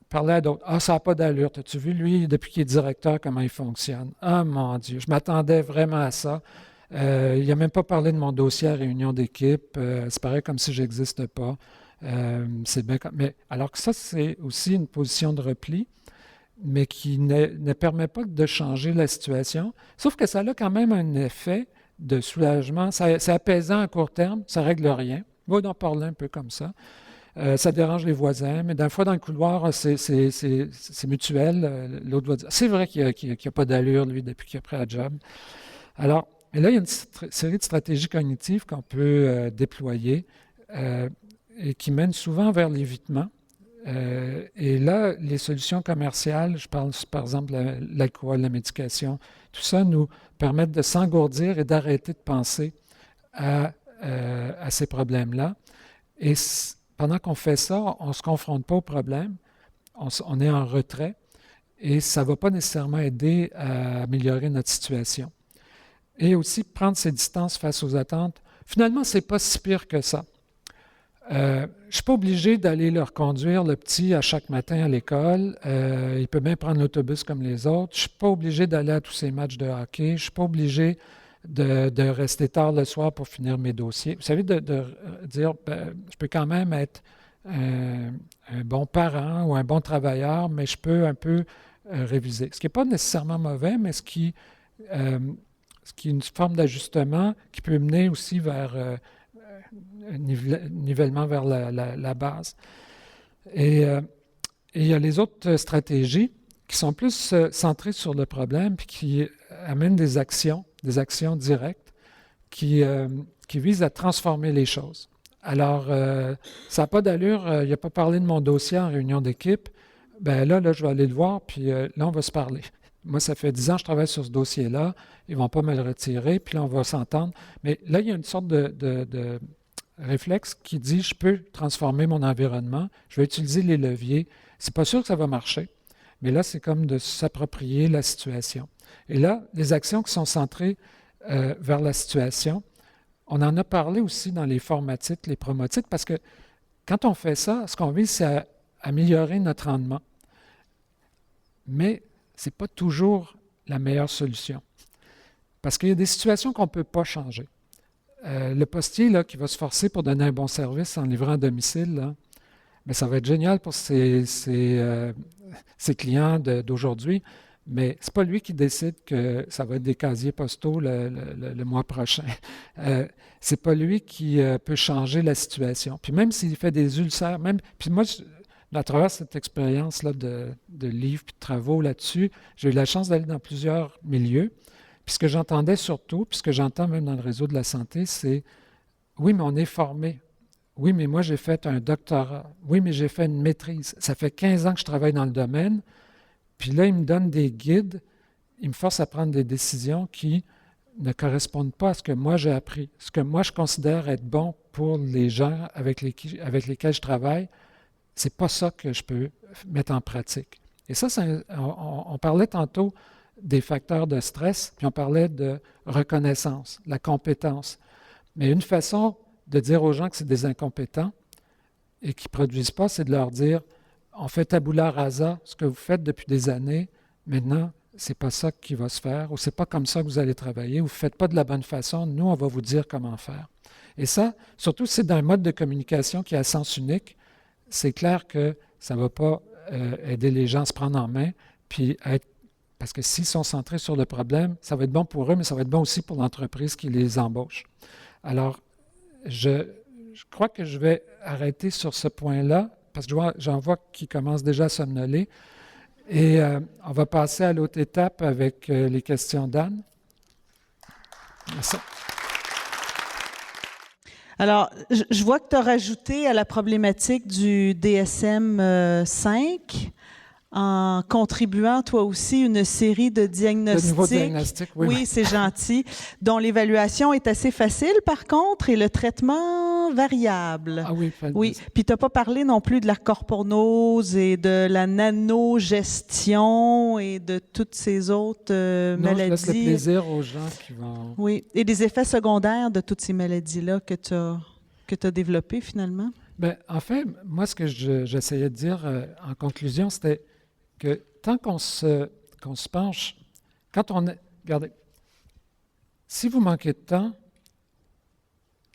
parler à d'autres. Ah, ça n'a pas d'allure. As-tu vu, lui, depuis qu'il est directeur, comment il fonctionne? Ah, mon Dieu, je m'attendais vraiment à ça. Il n'a même pas parlé de mon dossier à réunion d'équipe. C'est pareil comme si je n'existe pas. C'est bien mais alors que ça, c'est aussi une position de repli, mais qui ne permet pas de changer la situation. Sauf que ça a quand même un effet de soulagement. C'est apaisant à court terme, ça ne règle rien. On va en parler un peu comme ça. Ça dérange les voisins, mais d'un fois dans le couloir, c'est mutuel. L'autre va dire, c'est vrai qu'il n'a pas d'allure, lui, depuis qu'il a pris la job. Alors, et là, il y a une série de stratégies cognitives qu'on peut déployer et qui mènent souvent vers l'évitement. Et là, les solutions commerciales, je parle par exemple de l'alcool, la médication, tout ça nous permettent de s'engourdir et d'arrêter de penser à ces problèmes-là. Et pendant qu'on fait ça, on ne se confronte pas au problème, on est en retrait et ça ne va pas nécessairement aider à améliorer notre situation. Et aussi prendre ses distances face aux attentes. Finalement, ce n'est pas si pire que ça. Je ne suis pas obligé d'aller leur conduire le petit à chaque matin à l'école. Il peut même prendre l'autobus comme les autres. Je ne suis pas obligé d'aller à tous ces matchs de hockey. Je ne suis pas obligé de rester tard le soir pour finir mes dossiers. Vous savez, de dire, je peux quand même être un bon parent ou un bon travailleur, mais je peux un peu réviser. Ce qui n'est pas nécessairement mauvais, mais ce qui est une forme d'ajustement qui peut mener aussi vers un nivellement vers la base. Et il y a les autres stratégies qui sont plus centrées sur le problème puis qui amènent des actions directes qui visent à transformer les choses. Alors, ça n'a pas d'allure, il n'a pas parlé de mon dossier en réunion d'équipe. Bien là, je vais aller le voir, puis là, on va se parler. Moi, ça fait 10 ans que je travaille sur ce dossier-là. Ils ne vont pas me le retirer, puis là, on va s'entendre. Mais là, il y a une sorte de réflexe qui dit, je peux transformer mon environnement, je vais utiliser les leviers. C'est pas sûr que ça va marcher, mais là, c'est comme de s'approprier la situation. Et là, les actions qui sont centrées vers la situation, on en a parlé aussi dans les formatites, les promotites, parce que quand on fait ça, ce qu'on vise, c'est à améliorer notre rendement. Mais ce n'est pas toujours la meilleure solution. Parce qu'il y a des situations qu'on ne peut pas changer. Le postier là, qui va se forcer pour donner un bon service en livrant à domicile, là, bien, ça va être génial pour ses clients d'aujourd'hui, Mais ce n'est pas lui qui décide que ça va être des casiers postaux le mois prochain. C'est pas lui qui peut changer la situation. Puis même s'il fait des ulcères, puis moi, à travers cette expérience-là de livres et de travaux là-dessus, j'ai eu la chance d'aller dans plusieurs milieux. Puis ce que j'entendais surtout, puis ce que j'entends même dans le réseau de la santé, c'est « Oui, mais on est formé. Oui, mais moi, j'ai fait un doctorat. Oui, mais j'ai fait une maîtrise. Ça fait 15 ans que je travaille dans le domaine. Puis là, ils me donnent des guides, ils me forcent à prendre des décisions qui ne correspondent pas à ce que moi j'ai appris, ce que moi je considère être bon pour les gens avec lesquels je travaille. C'est pas ça que je peux mettre en pratique. Et ça, on parlait tantôt des facteurs de stress, puis on parlait de reconnaissance, la compétence. Mais une façon de dire aux gens que c'est des incompétents et qui ne produisent pas, c'est de leur dire on fait tabula rasa, ce que vous faites depuis des années, maintenant, c'est pas ça qui va se faire, ou c'est pas comme ça que vous allez travailler, ou vous ne faites pas de la bonne façon, nous, on va vous dire comment faire. Et ça, surtout si c'est dans un mode de communication qui est à sens unique, c'est clair que ça ne va pas aider les gens à se prendre en main, puis parce que s'ils sont centrés sur le problème, ça va être bon pour eux, mais ça va être bon aussi pour l'entreprise qui les embauche. Alors, je crois que je vais arrêter sur ce point-là, parce que j'en vois qui commencent déjà à somnoler. Et on va passer à l'autre étape avec les questions d'Anne. Merci. Alors, je vois que tu as rajouté à la problématique du DSM-5 en contribuant toi aussi une série de diagnostics. De nouveaux diagnostics, oui. Oui, c'est gentil. Dont l'évaluation est assez facile, par contre, et le traitement variable. Ah oui, oui. Puis tu n'as pas parlé non plus de la corpornose et de la nanogestion et de toutes ces autres maladies. Je laisse le plaisir aux gens qui vont... Oui, et des effets secondaires de toutes ces maladies-là que tu as développées finalement. Bien, en fait, moi, ce que j'essayais de dire en conclusion, c'était que tant qu'on se penche, quand on est... Regardez, si vous manquez de temps,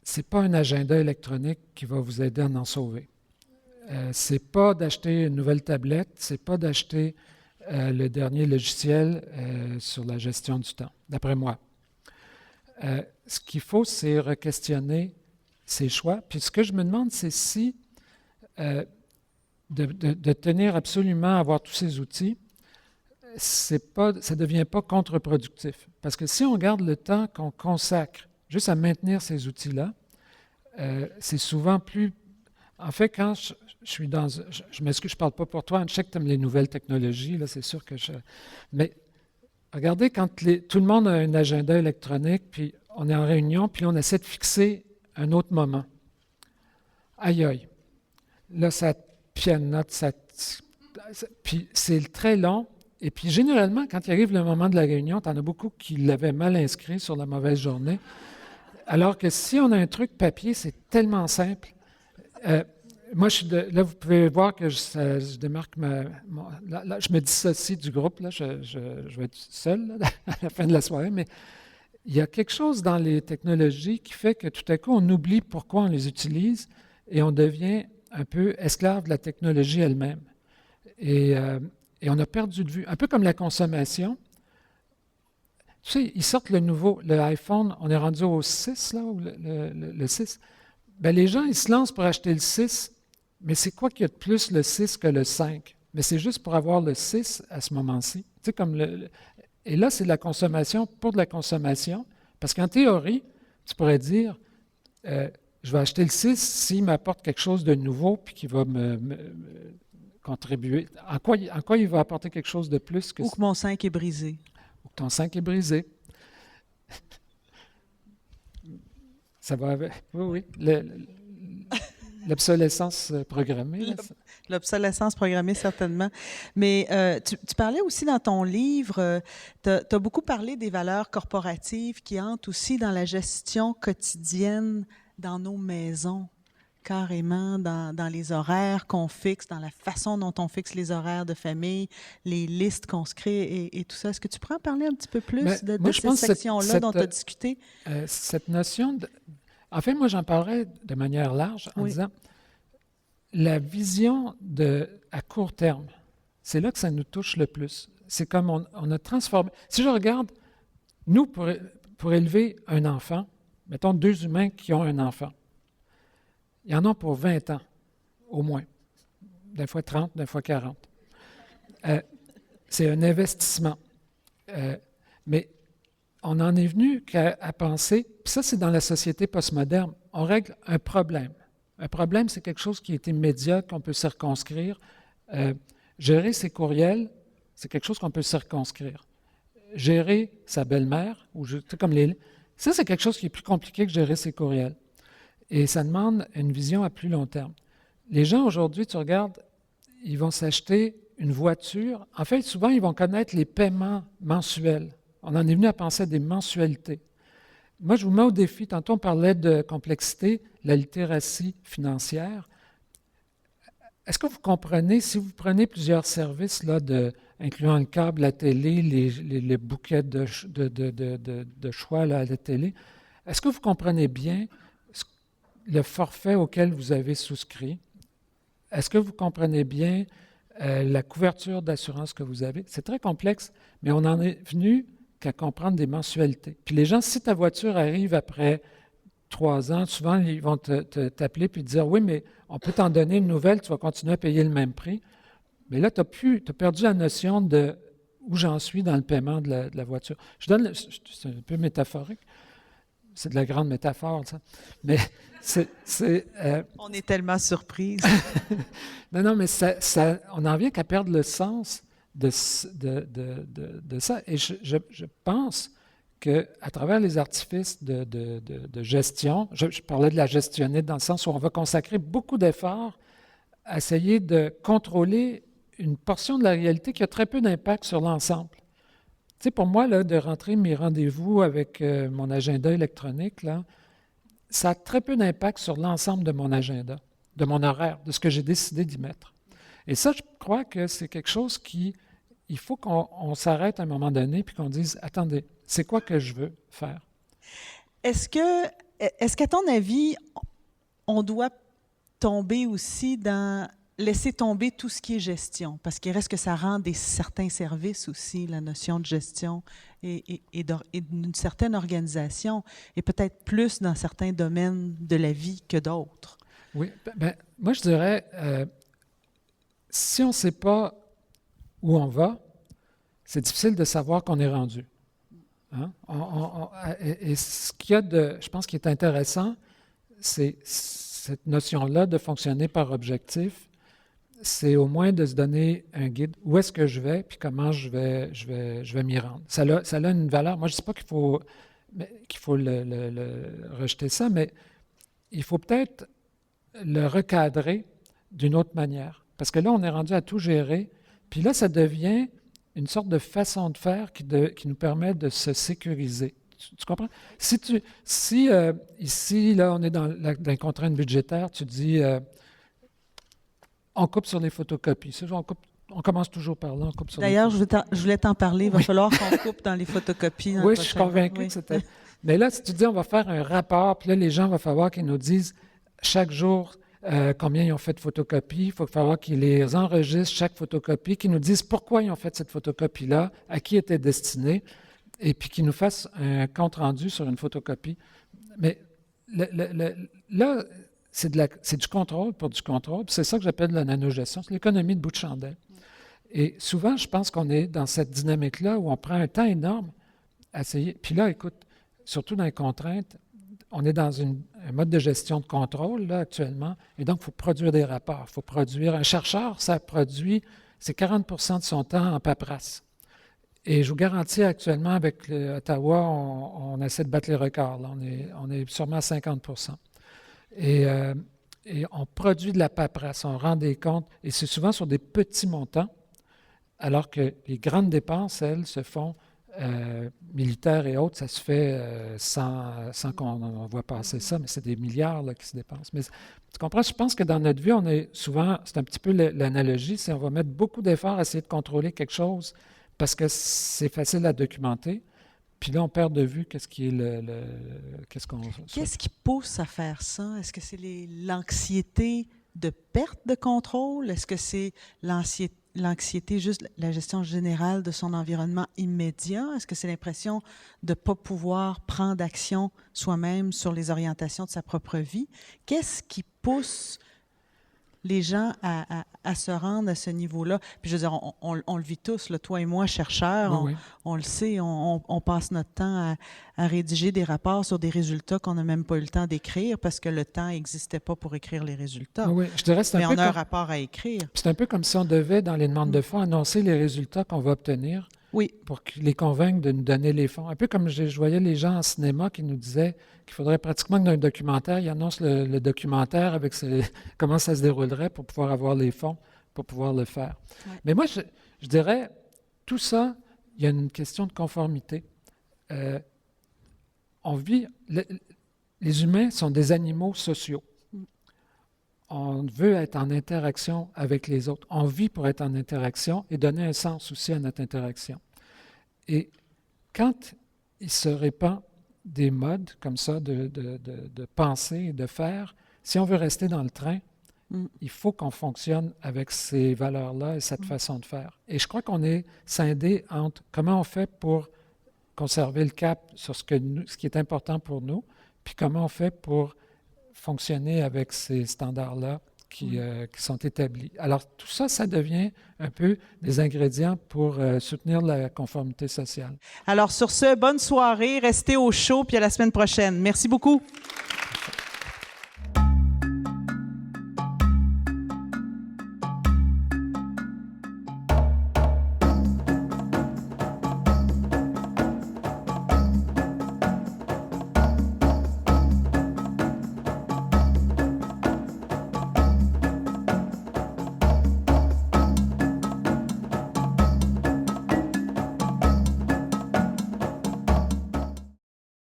ce n'est pas un agenda électronique qui va vous aider à en sauver. Ce n'est pas d'acheter une nouvelle tablette, ce n'est pas d'acheter le dernier logiciel sur la gestion du temps, d'après moi. Ce qu'il faut, c'est re-questionner ses choix. Puis ce que je me demande, c'est si de tenir absolument à avoir tous ces outils, ça ne devient pas contre-productif. Parce que si on garde le temps qu'on consacre juste à maintenir ces outils-là, c'est souvent plus... En fait, quand je suis dans... Je m'excuse, je ne parle pas pour toi, je sais que tu aimes les nouvelles technologies, là, c'est sûr que je... Mais regardez, quand tout le monde a un agenda électronique, puis on est en réunion, puis on essaie de fixer un autre moment. Aïe, aïe. Là, ça pianote, puis c'est très long. Et puis, généralement, quand il arrive le moment de la réunion, tu en as beaucoup qui l'avaient mal inscrit sur la mauvaise journée. Alors que si on a un truc papier, c'est tellement simple. Moi, là, vous pouvez voir que je démarque là, je me dissocie du groupe. Là, je vais être seul là, à la fin de la soirée, mais il y a quelque chose dans les technologies qui fait que tout à coup, on oublie pourquoi on les utilise et on devient un peu esclave de la technologie elle-même. Et on a perdu de vue, un peu comme la consommation. Tu sais, ils sortent le iPhone, on est rendu au 6, là, ou le 6. Bien, les gens, ils se lancent pour acheter le 6, mais c'est quoi qu'il y a de plus le 6 que le 5? Mais c'est juste pour avoir le 6 à ce moment-ci. Tu sais, comme et là, c'est de la consommation pour de la consommation, parce qu'en théorie, tu pourrais dire, je vais acheter le 6 s'il m'apporte quelque chose de nouveau puis qui va me contribuer. En quoi il va apporter quelque chose de plus que... Ou que mon 5 est brisé. Ou que ton 5 est brisé. Ça va avec... Oui, l'obsolescence programmée. Là, l'obsolescence programmée, certainement. Mais tu parlais aussi dans ton livre, tu as beaucoup parlé des valeurs corporatives qui entrent aussi dans la gestion quotidienne dans nos maisons, carrément dans les horaires qu'on fixe, dans la façon dont on fixe les horaires de famille, les listes qu'on se crée et tout ça. Est-ce que tu pourrais en parler un petit peu plus de cette section-là dont tu as discuté? Cette notion de... En fait, moi, j'en parlerais de manière large en disant la vision à court terme c'est là que ça nous touche le plus. C'est comme on a transformé. Si je regarde, nous, pour élever un enfant, mettons 2 humains qui ont un enfant, il y en a pour 20 ans, au moins. Des fois 30, des fois 40. C'est un investissement. Mais on en est venu qu'à penser, puis ça c'est dans la société postmoderne, on règle un problème. Un problème, c'est quelque chose qui est immédiat, qu'on peut circonscrire. Gérer ses courriels, c'est quelque chose qu'on peut circonscrire. Gérer sa belle-mère, ça c'est quelque chose qui est plus compliqué que gérer ses courriels. Et ça demande une vision à plus long terme. Les gens aujourd'hui, tu regardes, ils vont s'acheter une voiture. En fait, souvent, ils vont connaître les paiements mensuels. On en est venu à penser à des mensualités. Moi, je vous mets au défi. Tantôt, on parlait de complexité, la littératie financière. Est-ce que vous comprenez, si vous prenez plusieurs services, là, incluant le câble, la télé, les bouquets de choix là, à la télé, est-ce que vous comprenez bien le forfait auquel vous avez souscrit? Est-ce que vous comprenez bien la couverture d'assurance que vous avez? C'est très complexe, mais on en est venu qu'à comprendre des mensualités. Puis les gens, si ta voiture arrive après 3 ans, souvent, ils vont t'appeler puis te dire « Oui, mais on peut t'en donner une nouvelle, tu vas continuer à payer le même prix. » Mais là, tu as perdu la notion de où j'en suis dans le paiement de la voiture. C'est un peu métaphorique. C'est de la grande métaphore, ça. Mais on est tellement surpris. non, mais on en vient qu'à perdre le sens de ça. Et je pense qu'à travers les artifices de gestion, je parlais de la gestionner dans le sens où on va consacrer beaucoup d'efforts à essayer de contrôler une portion de la réalité qui a très peu d'impact sur l'ensemble. Tu sais, pour moi, là, de rentrer mes rendez-vous avec mon agenda électronique, là, ça a très peu d'impact sur l'ensemble de mon agenda, de mon horaire, de ce que j'ai décidé d'y mettre. Et ça, je crois que c'est quelque chose il faut qu'on s'arrête à un moment donné puis qu'on dise, attendez, c'est quoi que je veux faire? Est-ce qu'à ton avis, on doit tomber aussi dans laisser tomber tout ce qui est gestion? Parce qu'il reste que ça rend certains services aussi, la notion de gestion et d'une certaine organisation, et peut-être plus dans certains domaines de la vie que d'autres. Oui, moi je dirais, si on ne sait pas où on va, c'est difficile de savoir qu'on est rendu. Hein? Et ce qu'il y a je pense, qui est intéressant, c'est cette notion-là de fonctionner par objectif, c'est au moins de se donner un guide. Où est-ce que je vais, puis comment je vais m'y rendre. Ça a une valeur. Moi, je ne dis pas qu'il faut rejeter ça, mais il faut peut-être le recadrer d'une autre manière. Parce que là, on est rendu à tout gérer, puis là, ça devient une sorte de façon de faire qui nous permet de se sécuriser. Tu comprends? Si ici, là, on est dans une contrainte budgétaire, tu dis, on coupe sur les photocopies. On commence toujours par là, on coupe sur les photocopies. D'ailleurs, je voulais t'en parler, il va falloir qu'on coupe dans les photocopies. Oui, je suis convaincu que c'était... Mais là, si tu dis, on va faire un rapport, puis là, les gens, il va falloir qu'ils nous disent chaque jour combien ils ont fait de photocopies, il va falloir qu'ils les enregistrent, chaque photocopie, qu'ils nous disent pourquoi ils ont fait cette photocopie-là, à qui était destinée, et puis qu'ils nous fassent un compte-rendu sur une photocopie. Mais là, c'est du contrôle pour du contrôle, puis c'est ça que j'appelle la nanogestion, c'est l'économie de bout de chandelle. Et souvent, je pense qu'on est dans cette dynamique-là où on prend un temps énorme à essayer. Puis là, écoute, surtout dans les contraintes, on est dans un mode de gestion de contrôle là, actuellement, et donc il faut produire des rapports. Il faut produire. Un chercheur, c'est 40 de son temps en paperasse. Et je vous garantis, actuellement, avec Ottawa, on essaie de battre les records. Là. On est sûrement à 50 et on produit de la paperasse, on rend des comptes, et c'est souvent sur des petits montants, alors que les grandes dépenses, elles, se font militaires et autres, ça se fait sans qu'on voit passer ça, mais c'est des milliards là, qui se dépensent. Mais tu comprends, je pense que dans notre vie, on est souvent, c'est un petit peu l'analogie, c'est on va mettre beaucoup d'efforts à essayer de contrôler quelque chose parce que c'est facile à documenter, puis là, on perd de vue qu'est-ce qui est Qu'est-ce qui pousse à faire ça? Est-ce que c'est l'anxiété de perte de contrôle? Est-ce que c'est l'anxiété, juste la gestion générale de son environnement immédiat? Est-ce que c'est l'impression de ne pas pouvoir prendre action soi-même sur les orientations de sa propre vie? Qu'est-ce qui pousse les gens à se rendre à ce niveau-là? Puis je veux dire, on le vit tous, là, toi et moi, chercheurs, Oui. on le sait, on passe notre temps à rédiger des rapports sur des résultats qu'on n'a même pas eu le temps d'écrire parce que le temps n'existait pas pour écrire les résultats. Oui, je dirais que c'est Mais un peu on a un comme, rapport à écrire. c'est un peu comme si on devait, dans les demandes de fonds, annoncer les résultats qu'on va obtenir Oui, pour les convaincre de nous donner les fonds. Un peu comme je voyais les gens en cinéma qui nous disaient qu'il faudrait pratiquement que dans un documentaire, ils annoncent le documentaire avec comment ça se déroulerait pour pouvoir avoir les fonds, pour pouvoir le faire. Ouais. Mais moi, je dirais, tout ça, il y a une question de conformité. On vit, les humains sont des animaux sociaux. On veut être en interaction avec les autres. On vit pour être en interaction et donner un sens aussi à notre interaction. Et quand il se répand des modes comme ça de penser et de faire, si on veut rester dans le train, il faut qu'on fonctionne avec ces valeurs-là et cette façon de faire. Et je crois qu'on est scindé entre comment on fait pour conserver le cap sur ce qui est important pour nous, puis comment on fait pour fonctionner avec ces standards-là qui sont établis. Alors, tout ça, ça devient un peu des ingrédients pour soutenir la conformité sociale. alors sur ce, bonne soirée, restez au chaud, puis à la semaine prochaine. Merci beaucoup.